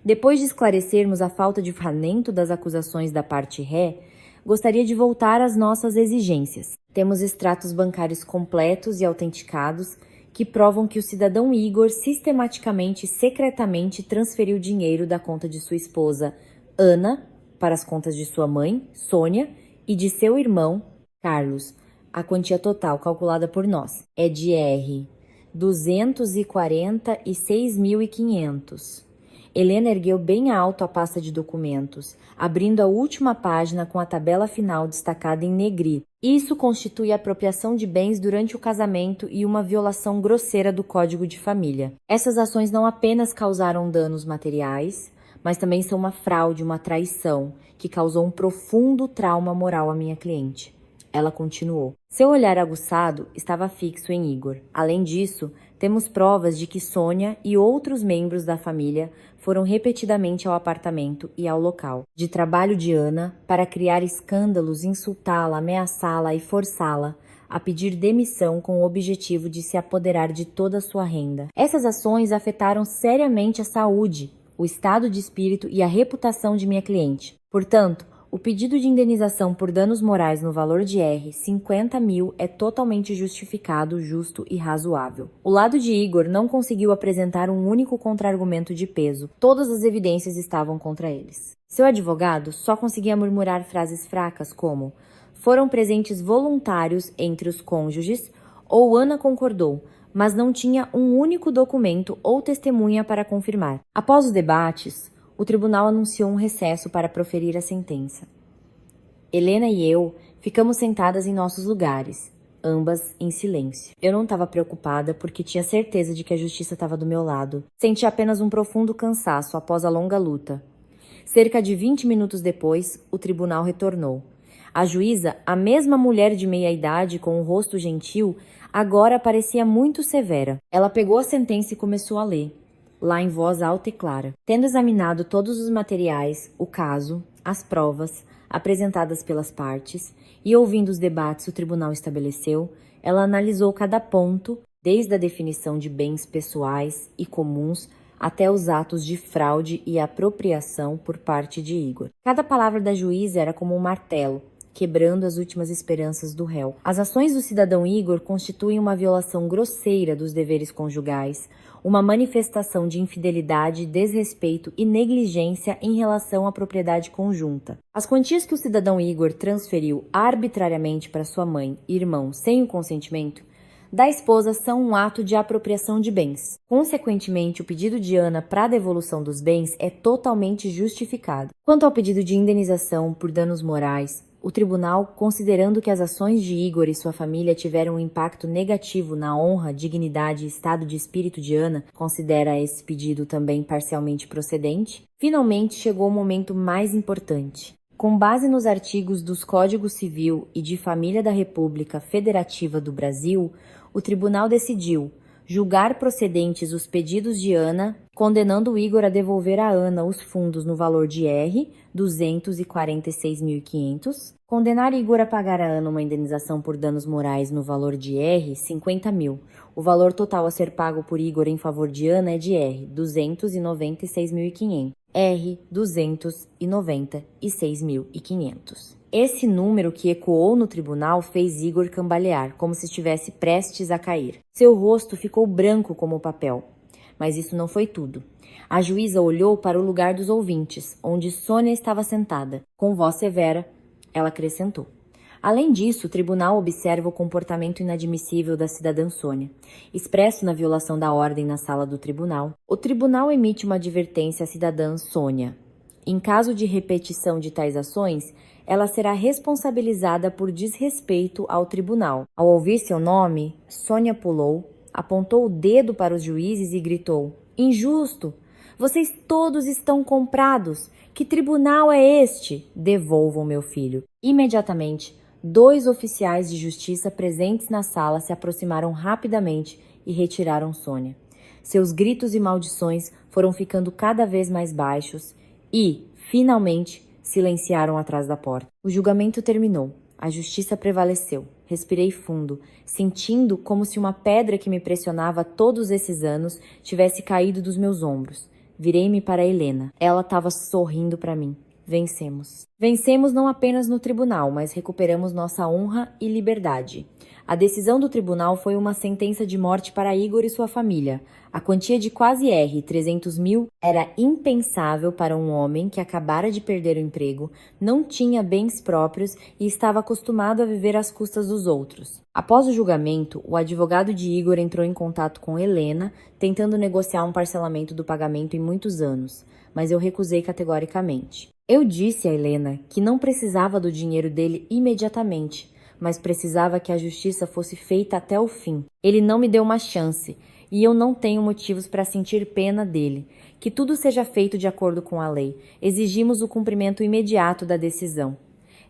Depois de esclarecermos a falta de fundamento das acusações da parte ré, gostaria de voltar às nossas exigências. Temos extratos bancários completos e autenticados que provam que o cidadão Igor sistematicamente e secretamente transferiu dinheiro da conta de sua esposa, Ana, para as contas de sua mãe, Sônia, e de seu irmão, Carlos. A quantia total calculada por nós é de R$ 246.500. Helena ergueu bem alto a pasta de documentos, abrindo a última página com a tabela final destacada em negrito. Isso constitui apropriação de bens durante o casamento e uma violação grosseira do Código de Família. Essas ações não apenas causaram danos materiais, mas também são uma fraude, uma traição, que causou um profundo trauma moral à minha cliente. Ela continuou. Seu olhar aguçado estava fixo em Igor. Além disso, temos provas de que Sônia e outros membros da família foram repetidamente ao apartamento e ao local de trabalho de Ana para criar escândalos, insultá-la, ameaçá-la e forçá-la a pedir demissão com o objetivo de se apoderar de toda a sua renda. Essas ações afetaram seriamente a saúde, o estado de espírito e a reputação de minha cliente. Portanto, o pedido de indenização por danos morais no valor de R$ 50 mil é totalmente justificado, justo e razoável. O lado de Igor não conseguiu apresentar um único contra-argumento de peso. Todas as evidências estavam contra eles. Seu advogado só conseguia murmurar frases fracas como: foram presentes voluntários entre os cônjuges ou Ana concordou, mas não tinha um único documento ou testemunha para confirmar. Após os debates, o tribunal anunciou um recesso para proferir a sentença. Helena e eu ficamos sentadas em nossos lugares, ambas em silêncio. Eu não estava preocupada porque tinha certeza de que a justiça estava do meu lado. Senti apenas um profundo cansaço após a longa luta. Cerca de 20 minutos depois, o tribunal retornou. A juíza, a mesma mulher de meia-idade com um rosto gentil, agora parecia muito severa. Ela pegou a sentença e começou a ler, lá em voz alta e clara. Tendo examinado todos os materiais, o caso, as provas apresentadas pelas partes e ouvindo os debates o tribunal estabeleceu, ela analisou cada ponto, desde a definição de bens pessoais e comuns até os atos de fraude e apropriação por parte de Igor. Cada palavra da juíza era como um martelo, quebrando as últimas esperanças do réu. As ações do cidadão Igor constituem uma violação grosseira dos deveres conjugais, uma manifestação de infidelidade, desrespeito e negligência em relação à propriedade conjunta. As quantias que o cidadão Igor transferiu arbitrariamente para sua mãe e irmão sem o consentimento da esposa são um ato de apropriação de bens. Consequentemente, o pedido de Ana para a devolução dos bens é totalmente justificado. Quanto ao pedido de indenização por danos morais, o tribunal, considerando que as ações de Igor e sua família tiveram um impacto negativo na honra, dignidade e estado de espírito de Ana, considera esse pedido também parcialmente procedente. Finalmente chegou o momento mais importante. Com base nos artigos dos Códigos Civil e de Família da República Federativa do Brasil, o tribunal decidiu julgar procedentes os pedidos de Ana, condenando Igor a devolver a Ana os fundos no valor de R$ 246.500, condenar Igor a pagar a Ana uma indenização por danos morais no valor de R$ 50.000. O valor total a ser pago por Igor em favor de Ana é de R$ 296.500. R$ 296.500. Esse número que ecoou no tribunal fez Igor cambalear, como se estivesse prestes a cair. Seu rosto ficou branco como papel. Mas isso não foi tudo. A juíza olhou para o lugar dos ouvintes, onde Sônia estava sentada. Com voz severa, ela acrescentou: além disso, o tribunal observa o comportamento inadmissível da cidadã Sônia, expresso na violação da ordem na sala do tribunal. O tribunal emite uma advertência à cidadã Sônia. Em caso de repetição de tais ações, ela será responsabilizada por desrespeito ao tribunal. Ao ouvir seu nome, Sônia pulou, apontou o dedo para os juízes e gritou: injusto! Vocês todos estão comprados! Que tribunal é este? Devolvam meu filho. Imediatamente, 2 oficiais de justiça presentes na sala se aproximaram rapidamente e retiraram Sônia. Seus gritos e maldições foram ficando cada vez mais baixos e, finalmente, silenciaram atrás da porta. O julgamento terminou. A justiça prevaleceu. Respirei fundo, sentindo como se uma pedra que me pressionava todos esses anos tivesse caído dos meus ombros. Virei-me para Helena. Ela estava sorrindo para mim. Vencemos. Vencemos não apenas no tribunal, mas recuperamos nossa honra e liberdade. A decisão do tribunal foi uma sentença de morte para Igor e sua família. A quantia de quase R$ 300.000 era impensável para um homem que acabara de perder o emprego, não tinha bens próprios e estava acostumado a viver às custas dos outros. Após o julgamento, o advogado de Igor entrou em contato com Helena, tentando negociar um parcelamento do pagamento em muitos anos, mas eu recusei categoricamente. Eu disse a Helena que não precisava do dinheiro dele imediatamente, mas precisava que a justiça fosse feita até o fim. Ele não me deu uma chance, e eu não tenho motivos para sentir pena dele. Que tudo seja feito de acordo com a lei. Exigimos o cumprimento imediato da decisão.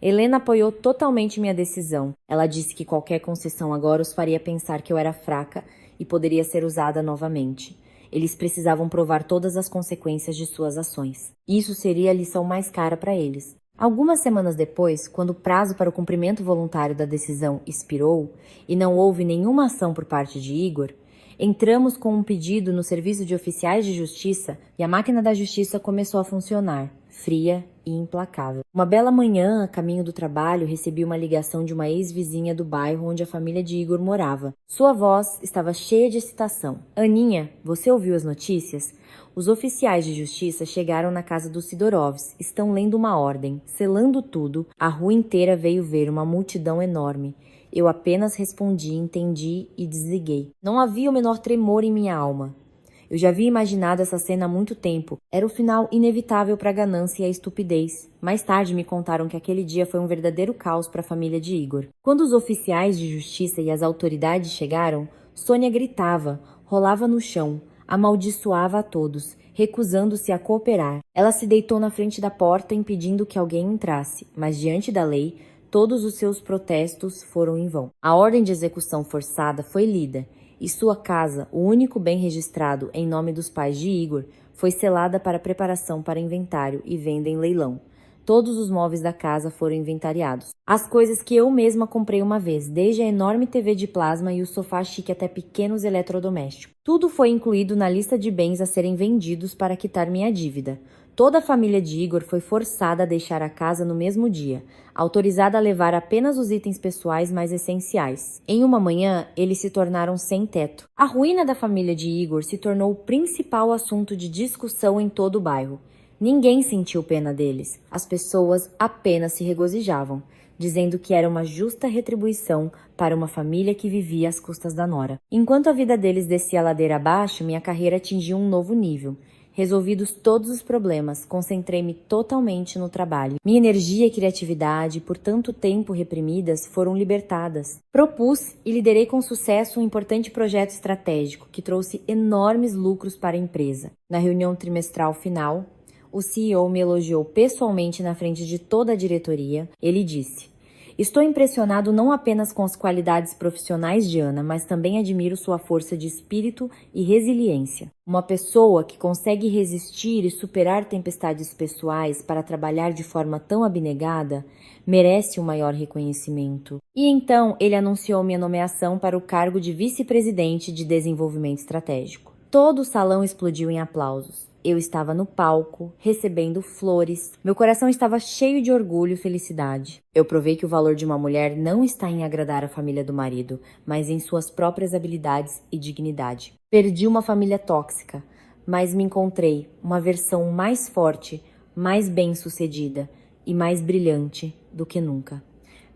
Helena apoiou totalmente minha decisão. Ela disse que qualquer concessão agora os faria pensar que eu era fraca e poderia ser usada novamente. Eles precisavam provar todas as consequências de suas ações. Isso seria a lição mais cara para eles. Algumas semanas depois, quando o prazo para o cumprimento voluntário da decisão expirou e não houve nenhuma ação por parte de Igor, entramos com um pedido no Serviço de Oficiais de Justiça e a máquina da justiça começou a funcionar, fria e implacável. Uma bela manhã, a caminho do trabalho, recebi uma ligação de uma ex-vizinha do bairro onde a família de Igor morava. Sua voz estava cheia de excitação. Aninha, você ouviu as notícias? Os oficiais de justiça chegaram na casa dos Sidorovs. Estão lendo uma ordem. Selando tudo, a rua inteira veio ver uma multidão enorme. Eu apenas respondi, entendi e desliguei. Não havia o menor tremor em minha alma. Eu já havia imaginado essa cena há muito tempo. Era o final inevitável para a ganância e a estupidez. Mais tarde me contaram que aquele dia foi um verdadeiro caos para a família de Igor. Quando os oficiais de justiça e as autoridades chegaram, Sônia gritava, rolava no chão, amaldiçoava a todos, recusando-se a cooperar. Ela se deitou na frente da porta impedindo que alguém entrasse, mas diante da lei, todos os seus protestos foram em vão. A ordem de execução forçada foi lida e sua casa, o único bem registrado em nome dos pais de Igor, foi selada para preparação para inventário e venda em leilão. Todos os móveis da casa foram inventariados. As coisas que eu mesma comprei uma vez, desde a enorme TV de plasma e o sofá chique até pequenos eletrodomésticos. Tudo foi incluído na lista de bens a serem vendidos para quitar minha dívida. Toda a família de Igor foi forçada a deixar a casa no mesmo dia, autorizada a levar apenas os itens pessoais mais essenciais. Em uma manhã, eles se tornaram sem teto. A ruína da família de Igor se tornou o principal assunto de discussão em todo o bairro. Ninguém sentiu pena deles. As pessoas apenas se regozijavam. dizendo que era uma justa retribuição para uma família que vivia às custas da nora. Enquanto a vida deles descia a ladeira abaixo, minha carreira atingiu um novo nível. Resolvidos todos os problemas, concentrei-me totalmente no trabalho. Minha energia e criatividade, por tanto tempo reprimidas, foram libertadas. Propus e liderei com sucesso um importante projeto estratégico que trouxe enormes lucros para a empresa. Na reunião trimestral final, o CEO me elogiou pessoalmente na frente de toda a diretoria. Ele disse: "Estou impressionado não apenas com as qualidades profissionais de Ana, mas também admiro sua força de espírito e resiliência. Uma pessoa que consegue resistir e superar tempestades pessoais para trabalhar de forma tão abnegada merece um maior reconhecimento." E então ele anunciou minha nomeação para o cargo de vice-presidente de desenvolvimento estratégico. Todo o salão explodiu em aplausos. Eu estava no palco, recebendo flores. Meu coração estava cheio de orgulho e felicidade. Eu provei que o valor de uma mulher não está em agradar a família do marido, mas em suas próprias habilidades e dignidade. Perdi uma família tóxica, mas me encontrei uma versão mais forte, mais bem-sucedida e mais brilhante do que nunca.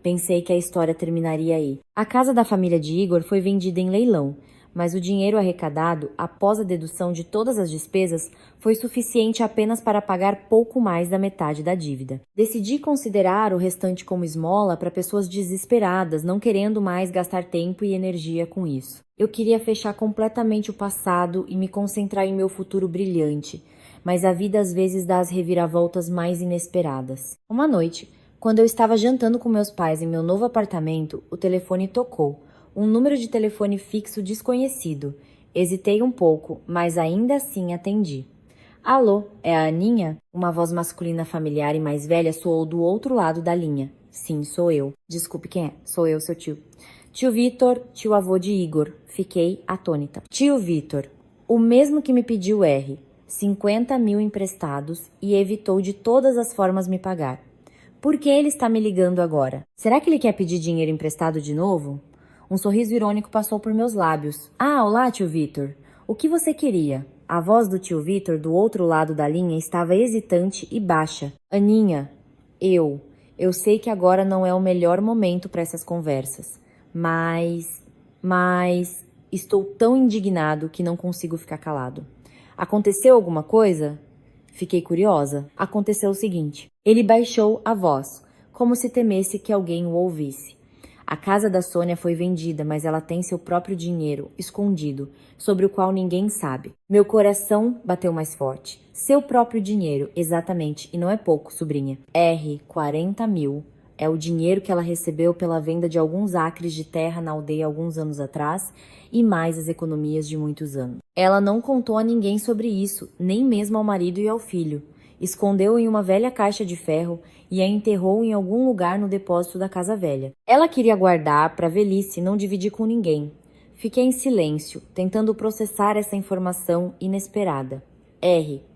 Pensei que a história terminaria aí. A casa da família de Igor foi vendida em leilão, mas o dinheiro arrecadado, após a dedução de todas as despesas, foi suficiente apenas para pagar pouco mais da metade da dívida. Decidi considerar o restante como esmola para pessoas desesperadas, não querendo mais gastar tempo e energia com isso. Eu queria fechar completamente o passado e me concentrar em meu futuro brilhante, mas a vida às vezes dá as reviravoltas mais inesperadas. Uma noite, quando eu estava jantando com meus pais em meu novo apartamento, o telefone tocou. Um número de telefone fixo desconhecido. Hesitei um pouco, mas ainda assim atendi. "Alô, é a Aninha?" Uma voz masculina familiar e mais velha soou do outro lado da linha. "Sim, sou eu." "Desculpe, quem é?" "Sou eu, seu tio." "Tio Vitor, tio avô de Igor." Fiquei atônita. "Tio Vitor, o mesmo que me pediu R, 50 mil emprestados e evitou de todas as formas me pagar. Por que ele está me ligando agora? Será que ele quer pedir dinheiro emprestado de novo?" Um sorriso irônico passou por meus lábios. "Ah, olá, tio Vitor. O que você queria?" A voz do tio Vitor do outro lado da linha estava hesitante e baixa. "Aninha, eu sei que agora não é o melhor momento para essas conversas, mas estou tão indignado que não consigo ficar calado. Aconteceu alguma coisa?" Fiquei curiosa. Aconteceu o seguinte. Ele baixou a voz, como se temesse que alguém o ouvisse. "A casa da Sônia foi vendida, mas ela tem seu próprio dinheiro, escondido, sobre o qual ninguém sabe." Meu coração bateu mais forte. Seu próprio dinheiro, exatamente, e não é pouco, sobrinha. 40 mil. É o dinheiro que ela recebeu pela venda de alguns acres de terra na aldeia alguns anos atrás e mais as economias de muitos anos. Ela não contou a ninguém sobre isso, nem mesmo ao marido e ao filho. Escondeu em uma velha caixa de ferro e a enterrou em algum lugar no depósito da casa velha. Ela queria guardar para a velhice e não dividir com ninguém. Fiquei em silêncio, tentando processar essa informação inesperada.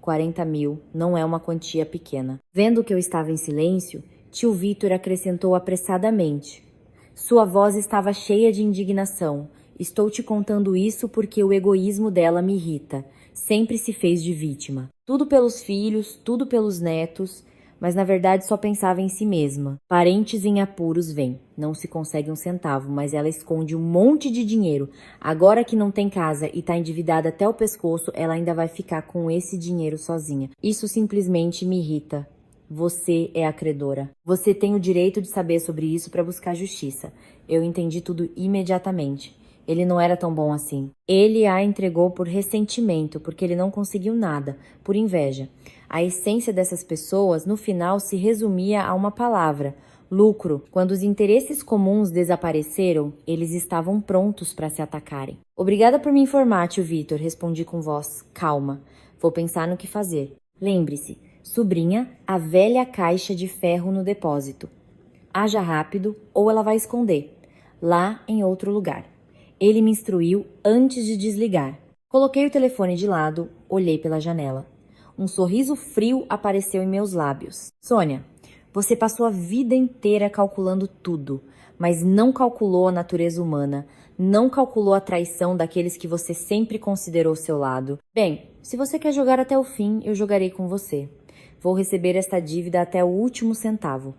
40 mil não é uma quantia pequena. Vendo que eu estava em silêncio, tio Vitor acrescentou apressadamente. Sua voz estava cheia de indignação. "Estou te contando isso porque o egoísmo dela me irrita. Sempre se fez de vítima. Tudo pelos filhos, tudo pelos netos, mas na verdade só pensava em si mesma. Parentes em apuros vêm. Não se consegue um centavo, mas ela esconde um monte de dinheiro. Agora que não tem casa e tá endividada até o pescoço, ela ainda vai ficar com esse dinheiro sozinha. Isso simplesmente me irrita. Você é a credora. Você tem o direito de saber sobre isso para buscar justiça." Eu entendi tudo imediatamente. Ele não era tão bom assim. Ele a entregou por ressentimento, porque ele não conseguiu nada, por inveja. A essência dessas pessoas, no final, se resumia a uma palavra: lucro. Quando os interesses comuns desapareceram, eles estavam prontos para se atacarem. "Obrigada por me informar, tio Vitor", respondi com voz calma. "Vou pensar no que fazer. Lembre-se, sobrinha, a velha caixa de ferro no depósito. Haja rápido ou ela vai esconder. Lá em outro lugar." Ele me instruiu antes de desligar. Coloquei o telefone de lado, olhei pela janela. Um sorriso frio apareceu em meus lábios. "Sônia, você passou a vida inteira calculando tudo, mas não calculou a natureza humana, não calculou a traição daqueles que você sempre considerou seu lado. Bem, se você quer jogar até o fim, eu jogarei com você. Vou receber esta dívida até o último centavo.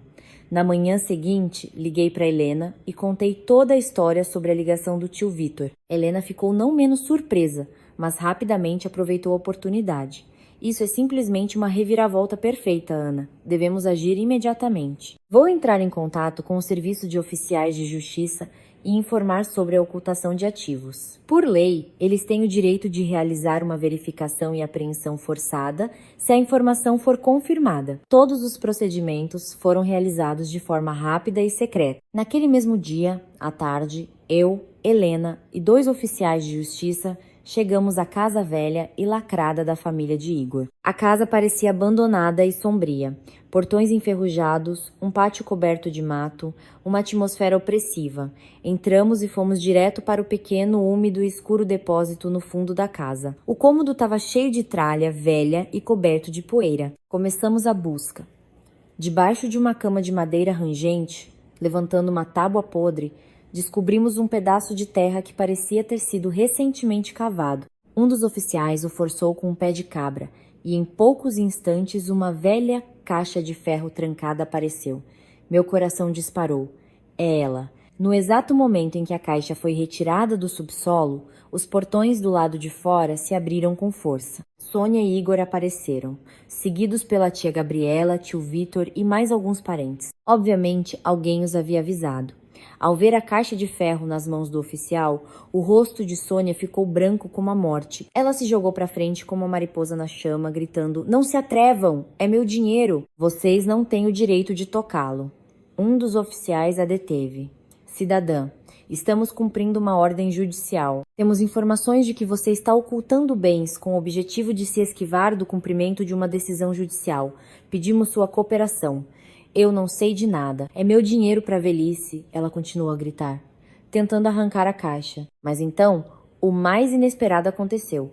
Na manhã seguinte, liguei para Helena e contei toda a história sobre a ligação do tio Vitor. Helena ficou não menos surpresa, mas rapidamente aproveitou a oportunidade. Isso é simplesmente uma reviravolta perfeita, Ana. Devemos agir imediatamente. Vou entrar em contato com o Serviço de Oficiais de Justiça e informar sobre a ocultação de ativos. Por lei, eles têm o direito de realizar uma verificação e apreensão forçada se a informação for confirmada. Todos os procedimentos foram realizados de forma rápida e secreta. Naquele mesmo dia, à tarde, eu, Helena e 2 oficiais de justiça chegamos à casa velha e lacrada da família de Igor. A casa parecia abandonada e sombria. Portões enferrujados, um pátio coberto de mato, uma atmosfera opressiva. Entramos e fomos direto para o pequeno, úmido e escuro depósito no fundo da casa. O cômodo estava cheio de tralha velha e coberto de poeira. Começamos a busca. Debaixo de uma cama de madeira rangente, levantando uma tábua podre, descobrimos um pedaço de terra que parecia ter sido recentemente cavado. Um dos oficiais o forçou com um pé de cabra e em poucos instantes uma velha caixa de ferro trancada apareceu. Meu coração disparou. É ela. No exato momento em que a caixa foi retirada do subsolo, os portões do lado de fora se abriram com força. Sônia e Igor apareceram, seguidos pela tia Gabriela, tio Vitor e mais alguns parentes. Obviamente, alguém os havia avisado. Ao ver a caixa de ferro nas mãos do oficial, o rosto de Sônia ficou branco como a morte. Ela se jogou para frente como uma mariposa na chama, gritando: "Não se atrevam! É meu dinheiro! Vocês não têm o direito de tocá-lo." Um dos oficiais a deteve. "Cidadã, estamos cumprindo uma ordem judicial. Temos informações de que você está ocultando bens com o objetivo de se esquivar do cumprimento de uma decisão judicial. Pedimos sua cooperação." "Eu não sei de nada. É meu dinheiro para a velhice", ela continuou a gritar, tentando arrancar a caixa. Mas então, o mais inesperado aconteceu.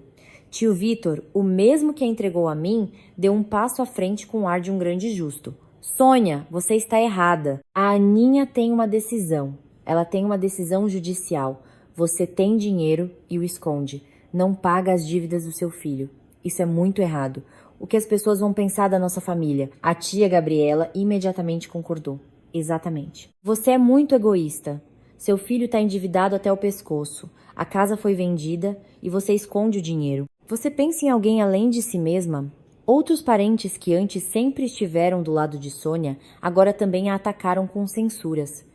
Tio Vitor, o mesmo que a entregou a mim, deu um passo à frente com o ar de um grande justo. "Sônia, você está errada. A Aninha tem uma decisão. Ela tem uma decisão judicial. Você tem dinheiro e o esconde. Não paga as dívidas do seu filho. Isso é muito errado. O que as pessoas vão pensar da nossa família?" A tia Gabriela imediatamente concordou. "Exatamente. Você é muito egoísta. Seu filho está endividado até o pescoço. A casa foi vendida e você esconde o dinheiro. Você pensa em alguém além de si mesma?" Outros parentes que antes sempre estiveram do lado de Sônia, agora também a atacaram com censuras.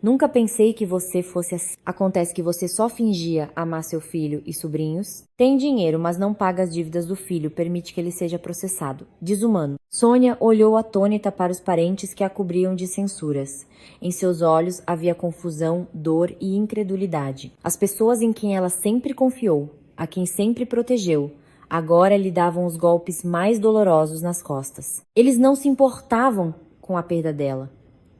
"Nunca pensei que você fosse assim. Acontece que você só fingia amar seu filho e sobrinhos. Tem dinheiro, mas não paga as dívidas do filho, permite que ele seja processado. Desumano." Sônia olhou atônita para os parentes que a cobriam de censuras. Em seus olhos havia confusão, dor e incredulidade. As pessoas em quem ela sempre confiou, a quem sempre protegeu, agora lhe davam os golpes mais dolorosos nas costas. Eles não se importavam com a perda dela.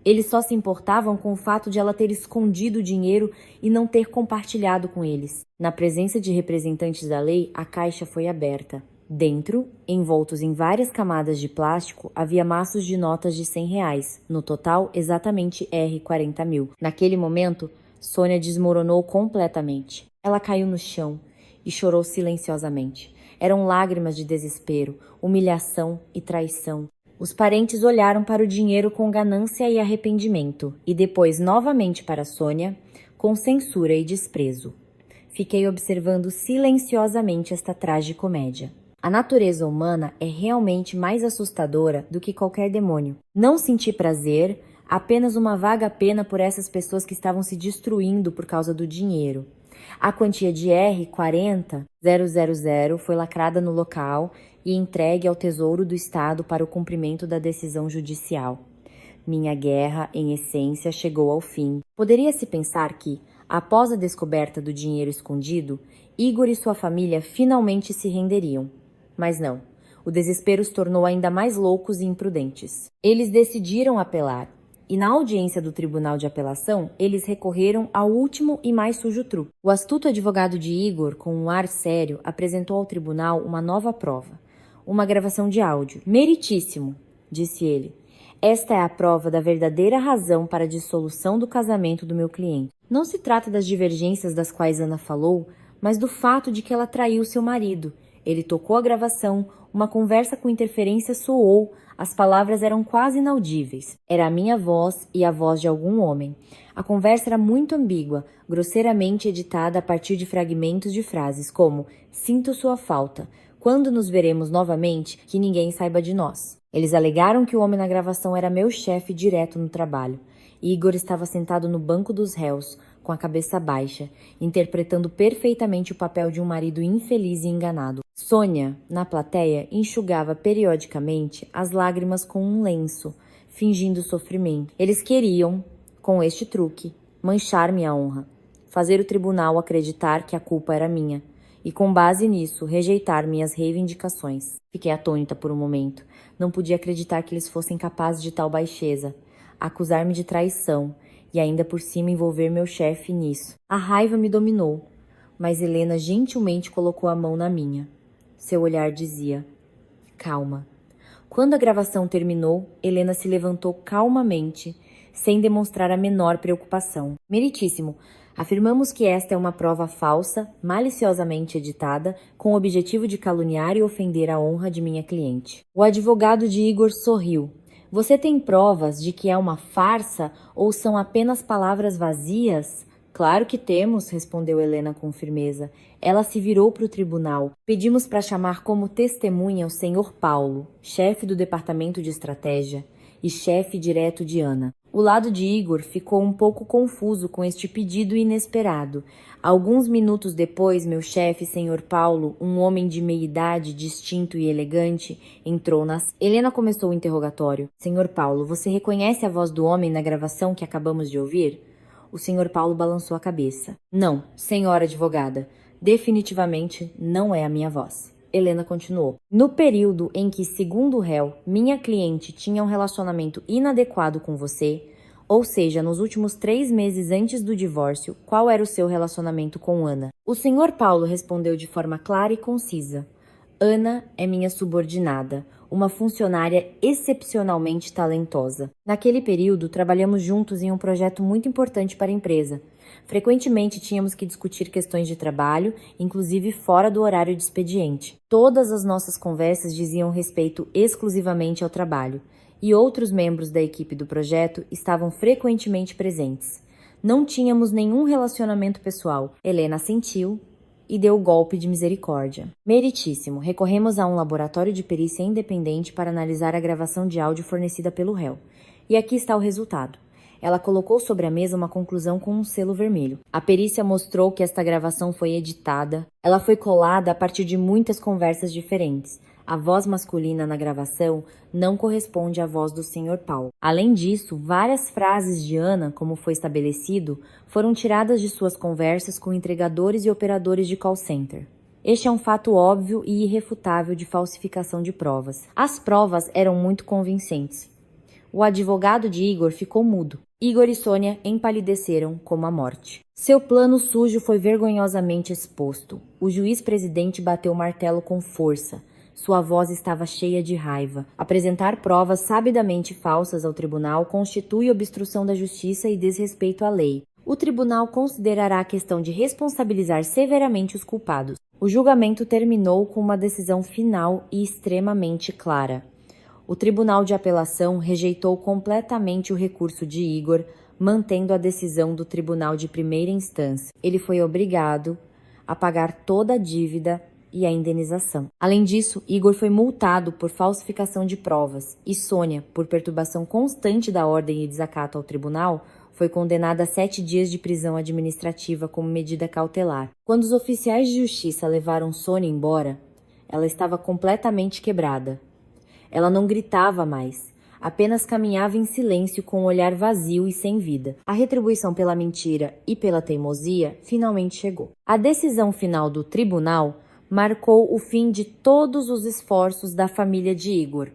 Eles só se importavam com o fato de ela ter escondido o dinheiro e não ter compartilhado com eles. Na presença de representantes da lei, a caixa foi aberta. Dentro, envoltos em várias camadas de plástico, havia maços de notas de R$ 100. No total, exatamente R$ 40.000. Naquele momento, Sônia desmoronou completamente. Ela caiu no chão e chorou silenciosamente. Eram lágrimas de desespero, humilhação e traição. Os parentes olharam para o dinheiro com ganância e arrependimento, e depois novamente para Sônia, com censura e desprezo. Fiquei observando silenciosamente esta tragicomédia. A natureza humana é realmente mais assustadora do que qualquer demônio. Não senti prazer, apenas uma vaga pena por essas pessoas que estavam se destruindo por causa do dinheiro. A quantia de R$ 40.000 foi lacrada no local e entregue ao Tesouro do Estado para o cumprimento da decisão judicial. Minha guerra, em essência, chegou ao fim. Poderia-se pensar que, após a descoberta do dinheiro escondido, Igor e sua família finalmente se renderiam. Mas não. O desespero os tornou ainda mais loucos e imprudentes. Eles decidiram apelar. E na audiência do Tribunal de Apelação, eles recorreram ao último e mais sujo truque. O astuto advogado de Igor, com um ar sério, apresentou ao tribunal uma nova prova. Uma gravação de áudio. "Meritíssimo", disse ele. "Esta é a prova da verdadeira razão para a dissolução do casamento do meu cliente. Não se trata das divergências das quais Ana falou, mas do fato de que ela traiu seu marido. Ele tocou a gravação, uma conversa com interferência soou, As palavras eram quase inaudíveis. Era a minha voz e a voz de algum homem. A conversa era muito ambígua, grosseiramente editada a partir de fragmentos de frases como "sinto sua falta", "quando nos veremos novamente, que ninguém saiba de nós". Eles alegaram que o homem na gravação era meu chefe direto no trabalho. Igor estava sentado no banco dos réus, com a cabeça baixa, interpretando perfeitamente o papel de um marido infeliz e enganado. Sônia, na plateia, enxugava periodicamente as lágrimas com um lenço, fingindo sofrimento. Eles queriam, com este truque, manchar minha honra, fazer o tribunal acreditar que a culpa era minha e, com base nisso, rejeitar minhas reivindicações. Fiquei atônita por um momento. Não podia acreditar que eles fossem capazes de tal baixeza, acusar-me de traição e ainda por cima envolver meu chefe nisso. A raiva me dominou, mas Helena gentilmente colocou a mão na minha. Seu olhar dizia: calma. Quando a gravação terminou, Helena se levantou calmamente, sem demonstrar a menor preocupação. Meritíssimo, afirmamos que esta é uma prova falsa, maliciosamente editada, com o objetivo de caluniar e ofender a honra de minha cliente. O advogado de Igor sorriu. Você tem provas de que é uma farsa ou são apenas palavras vazias? Claro que temos, respondeu Helena com firmeza. Ela se virou para o tribunal. Pedimos para chamar como testemunha o senhor Paulo, chefe do departamento de estratégia e chefe direto de Ana. O lado de Igor ficou um pouco confuso com este pedido inesperado. Alguns minutos depois, meu chefe, senhor Paulo, um homem de meia-idade, distinto e elegante, entrou nas... Helena começou o interrogatório. Senhor Paulo, você reconhece a voz do homem na gravação que acabamos de ouvir? O senhor Paulo balançou a cabeça. Não, senhora advogada, definitivamente não é a minha voz. Helena continuou. No período em que, segundo o réu, minha cliente tinha um relacionamento inadequado com você, ou seja, nos últimos 3 meses antes do divórcio, qual era o seu relacionamento com Ana? O senhor Paulo respondeu de forma clara e concisa. Ana é minha subordinada, uma funcionária excepcionalmente talentosa. Naquele período, trabalhamos juntos em um projeto muito importante para a empresa. Frequentemente tínhamos que discutir questões de trabalho, inclusive fora do horário de expediente. Todas as nossas conversas diziam respeito exclusivamente ao trabalho, e outros membros da equipe do projeto estavam frequentemente presentes. Não tínhamos nenhum relacionamento pessoal. Helena assentiu e deu o golpe de misericórdia. Meritíssimo, recorremos a um laboratório de perícia independente para analisar a gravação de áudio fornecida pelo réu. E aqui está o resultado. Ela colocou sobre a mesa uma conclusão com um selo vermelho. A perícia mostrou que esta gravação foi editada. Ela foi colada a partir de muitas conversas diferentes. A voz masculina na gravação não corresponde à voz do Sr. Paulo. Além disso, várias frases de Ana, como foi estabelecido, foram tiradas de suas conversas com entregadores e operadores de call center. Este é um fato óbvio e irrefutável de falsificação de provas. As provas eram muito convincentes. O advogado de Igor ficou mudo. Igor e Sônia empalideceram como a morte. Seu plano sujo foi vergonhosamente exposto. O juiz-presidente bateu o martelo com força. Sua voz estava cheia de raiva. Apresentar provas sabidamente falsas ao tribunal constitui obstrução da justiça e desrespeito à lei. O tribunal considerará a questão de responsabilizar severamente os culpados. O julgamento terminou com uma decisão final e extremamente clara. O Tribunal de Apelação rejeitou completamente o recurso de Igor, mantendo a decisão do Tribunal de Primeira Instância. Ele foi obrigado a pagar toda a dívida e a indenização. Além disso, Igor foi multado por falsificação de provas e Sônia, por perturbação constante da ordem e desacato ao tribunal, foi condenada a 7 dias de prisão administrativa como medida cautelar. Quando os oficiais de justiça levaram Sônia embora, ela estava completamente quebrada. Ela não gritava mais, apenas caminhava em silêncio com um olhar vazio e sem vida. A retribuição pela mentira e pela teimosia finalmente chegou. A decisão final do tribunal marcou o fim de todos os esforços da família de Igor,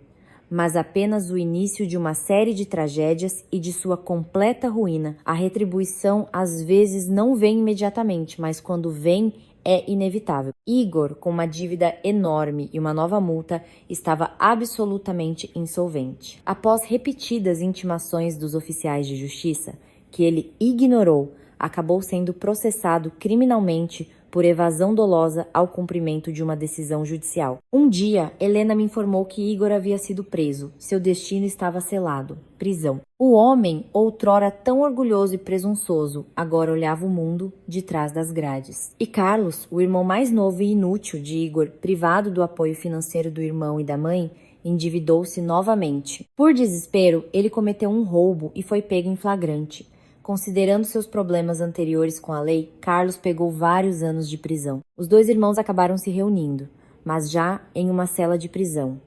mas apenas o início de uma série de tragédias e de sua completa ruína. A retribuição às vezes não vem imediatamente, mas quando vem, é inevitável. Igor, com uma dívida enorme e uma nova multa, estava absolutamente insolvente. Após repetidas intimações dos oficiais de justiça, que ele ignorou, acabou sendo processado criminalmente por evasão dolosa ao cumprimento de uma decisão judicial. Um dia, Helena me informou que Igor havia sido preso. Seu destino estava selado. Prisão. O homem, outrora tão orgulhoso e presunçoso, agora olhava o mundo de trás das grades. E Carlos, o irmão mais novo e inútil de Igor, privado do apoio financeiro do irmão e da mãe, endividou-se novamente. Por desespero, ele cometeu um roubo e foi pego em flagrante. Considerando seus problemas anteriores com a lei, Carlos pegou vários anos de prisão. Os dois irmãos acabaram se reunindo, mas já em uma cela de prisão.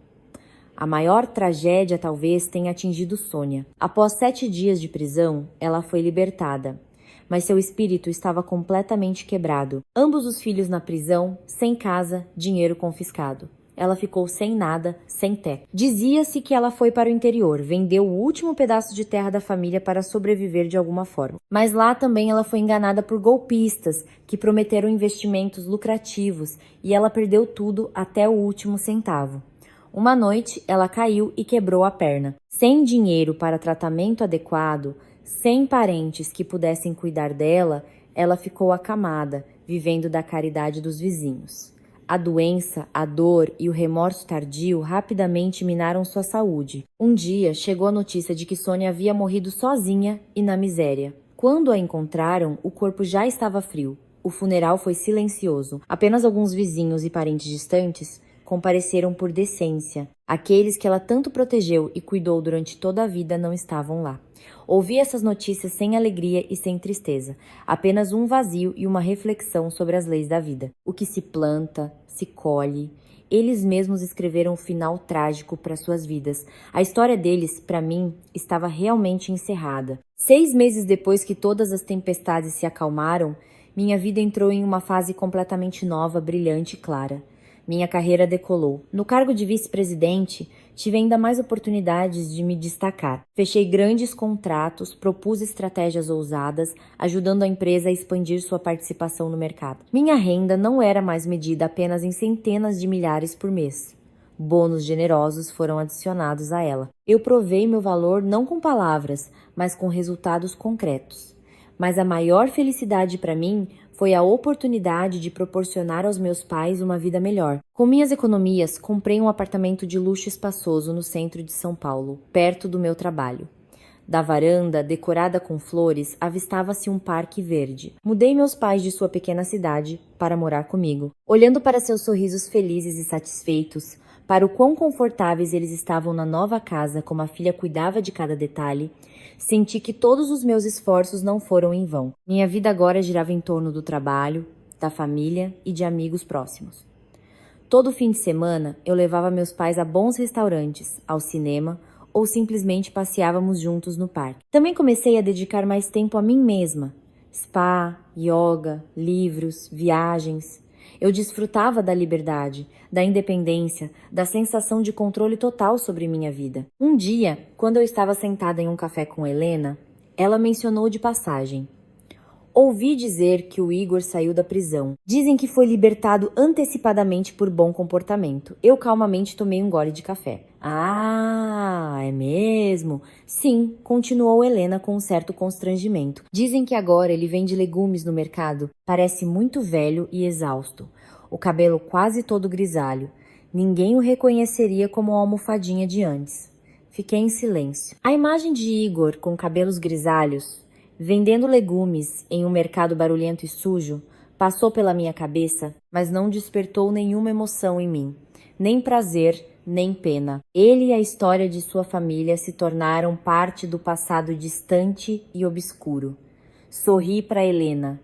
A maior tragédia talvez tenha atingido Sônia. Após 7 dias de prisão, ela foi libertada, mas seu espírito estava completamente quebrado. Ambos os filhos na prisão, sem casa, dinheiro confiscado. Ela ficou sem nada, sem teto. Dizia-se que ela foi para o interior, vendeu o último pedaço de terra da família para sobreviver de alguma forma. Mas lá também ela foi enganada por golpistas que prometeram investimentos lucrativos e ela perdeu tudo até o último centavo. Uma noite, ela caiu e quebrou a perna. Sem dinheiro para tratamento adequado, sem parentes que pudessem cuidar dela, ela ficou acamada, vivendo da caridade dos vizinhos. A doença, a dor e o remorso tardio rapidamente minaram sua saúde. Um dia, chegou a notícia de que Sônia havia morrido sozinha e na miséria. Quando a encontraram, o corpo já estava frio. O funeral foi silencioso. Apenas alguns vizinhos e parentes distantes compareceram por decência. Aqueles que ela tanto protegeu e cuidou durante toda a vida não estavam lá. Ouvi essas notícias sem alegria e sem tristeza, apenas um vazio e uma reflexão sobre as leis da vida. O que se planta, se colhe. Eles mesmos escreveram um final trágico para suas vidas. A história deles, para mim, estava realmente encerrada. 6 meses depois que todas as tempestades se acalmaram, minha vida entrou em uma fase completamente nova, brilhante e clara. Minha carreira decolou. No cargo de vice-presidente, tive ainda mais oportunidades de me destacar. Fechei grandes contratos, propus estratégias ousadas, ajudando a empresa a expandir sua participação no mercado. Minha renda não era mais medida apenas em centenas de milhares por mês. Bônus generosos foram adicionados a ela. Eu provei meu valor não com palavras, mas com resultados concretos. Mas a maior felicidade para mim foi a oportunidade de proporcionar aos meus pais uma vida melhor. Com minhas economias, comprei um apartamento de luxo espaçoso no centro de São Paulo, perto do meu trabalho. Da varanda, decorada com flores, avistava-se um parque verde. Mudei meus pais de sua pequena cidade para morar comigo. Olhando para seus sorrisos felizes e satisfeitos, para o quão confortáveis eles estavam na nova casa, como a filha cuidava de cada detalhe, senti que todos os meus esforços não foram em vão. Minha vida agora girava em torno do trabalho, da família e de amigos próximos. Todo fim de semana, eu levava meus pais a bons restaurantes, ao cinema ou simplesmente passeávamos juntos no parque. Também comecei a dedicar mais tempo a mim mesma. Spa, yoga, livros, viagens. Eu desfrutava da liberdade, da independência, da sensação de controle total sobre minha vida. Um dia, quando eu estava sentada em um café com Helena, ela mencionou de passagem: ouvi dizer que o Igor saiu da prisão. Dizem que foi libertado antecipadamente por bom comportamento. Eu calmamente tomei um gole de café. Ah, é mesmo? Sim, continuou Helena com um certo constrangimento. Dizem que agora ele vende legumes no mercado. Parece muito velho e exausto. O cabelo quase todo grisalho. Ninguém o reconheceria como a almofadinha de antes. Fiquei em silêncio. A imagem de Igor com cabelos grisalhos, vendendo legumes em um mercado barulhento e sujo, passou pela minha cabeça, mas não despertou nenhuma emoção em mim, nem prazer, nem pena. Ele e a história de sua família se tornaram parte do passado distante e obscuro. Sorri para Helena.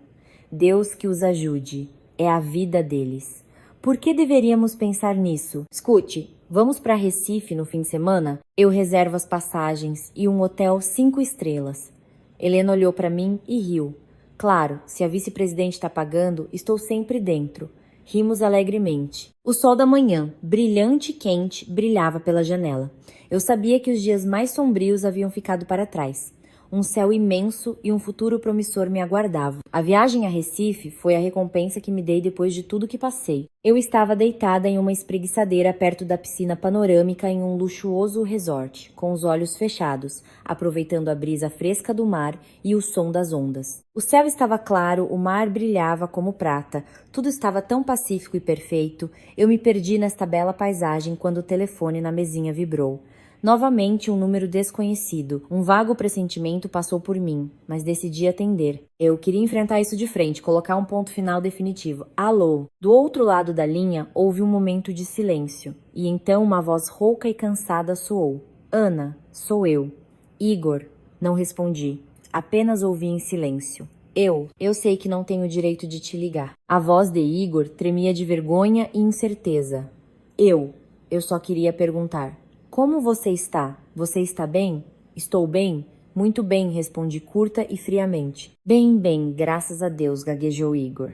Deus que os ajude. É a vida deles. Por que deveríamos pensar nisso? Escute, vamos para Recife no fim de semana? Eu reservo as passagens e um hotel 5 estrelas. Helena olhou para mim e riu. Claro, se a vice-presidente está pagando, estou sempre dentro. Rimos alegremente. O sol da manhã, brilhante e quente, brilhava pela janela. Eu sabia que os dias mais sombrios haviam ficado para trás. Um céu imenso e um futuro promissor me aguardavam. A viagem a Recife foi a recompensa que me dei depois de tudo que passei. Eu estava deitada em uma espreguiçadeira perto da piscina panorâmica em um luxuoso resort, com os olhos fechados, aproveitando a brisa fresca do mar e o som das ondas. O céu estava claro, o mar brilhava como prata, tudo estava tão pacífico e perfeito. Eu me perdi nesta bela paisagem quando o telefone na mesinha vibrou. Novamente um número desconhecido. Um vago pressentimento passou por mim, mas decidi atender. Eu queria enfrentar isso de frente, colocar um ponto final definitivo. Alô? Do outro lado da linha houve um momento de silêncio, e então uma voz rouca e cansada soou. Ana, sou eu. Igor. Não respondi. Apenas ouvi em silêncio. Eu sei que não tenho o direito de te ligar. A voz de Igor tremia de vergonha e incerteza. Eu só queria perguntar. Como você está? Você está bem? Estou bem? Muito bem, respondi curta e friamente. Bem, graças a Deus, gaguejou Igor.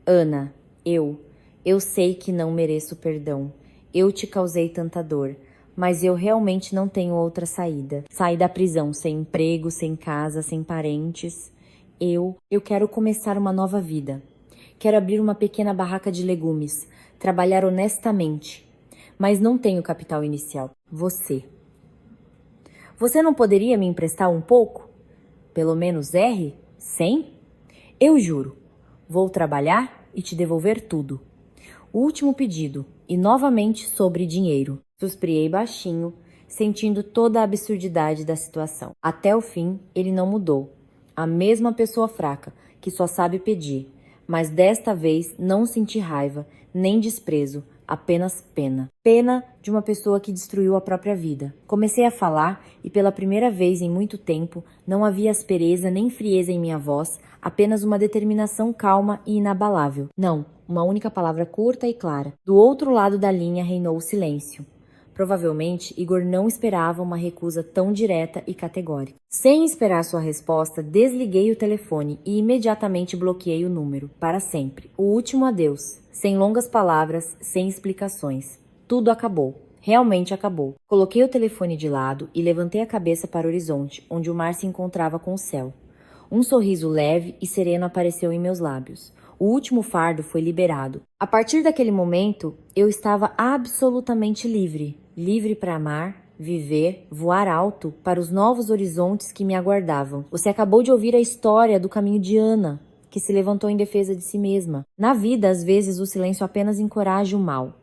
Ana, eu sei que não mereço perdão. Eu te causei tanta dor, mas eu realmente não tenho outra saída. Saí da prisão sem emprego, sem casa, sem parentes. Eu quero começar uma nova vida. Quero abrir uma pequena barraca de legumes, trabalhar honestamente. Mas não tenho capital inicial. Você não poderia me emprestar um pouco? Pelo menos R? 100? Eu juro. Vou trabalhar e te devolver tudo. O último pedido, e novamente sobre dinheiro. Suspirei baixinho, sentindo toda a absurdidade da situação. Até o fim, ele não mudou. A mesma pessoa fraca, que só sabe pedir. Mas desta vez não senti raiva, nem desprezo, apenas pena. Pena de uma pessoa que destruiu a própria vida. Comecei a falar e pela primeira vez em muito tempo não havia aspereza nem frieza em minha voz, apenas uma determinação calma e inabalável. Não, uma única palavra curta e clara. Do outro lado da linha reinou o silêncio. Provavelmente, Igor não esperava uma recusa tão direta e categórica. Sem esperar sua resposta, desliguei o telefone e imediatamente bloqueei o número, para sempre. O último adeus. Sem longas palavras, sem explicações. Tudo acabou. Realmente acabou. Coloquei o telefone de lado e levantei a cabeça para o horizonte, onde o mar se encontrava com o céu. Um sorriso leve e sereno apareceu em meus lábios. O último fardo foi liberado. A partir daquele momento, eu estava absolutamente livre. Livre para amar, viver, voar alto para os novos horizontes que me aguardavam. Você acabou de ouvir a história do caminho de Ana, que se levantou em defesa de si mesma. Na vida, às vezes, o silêncio apenas encoraja o mal.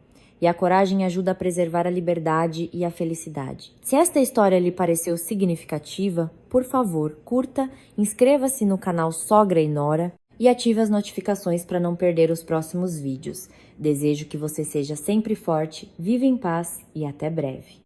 E a coragem ajuda a preservar a liberdade e a felicidade. Se esta história lhe pareceu significativa, por favor, curta, inscreva-se no canal Sogra e Nora e ative as notificações para não perder os próximos vídeos. Desejo que você seja sempre forte, viva em paz e até breve.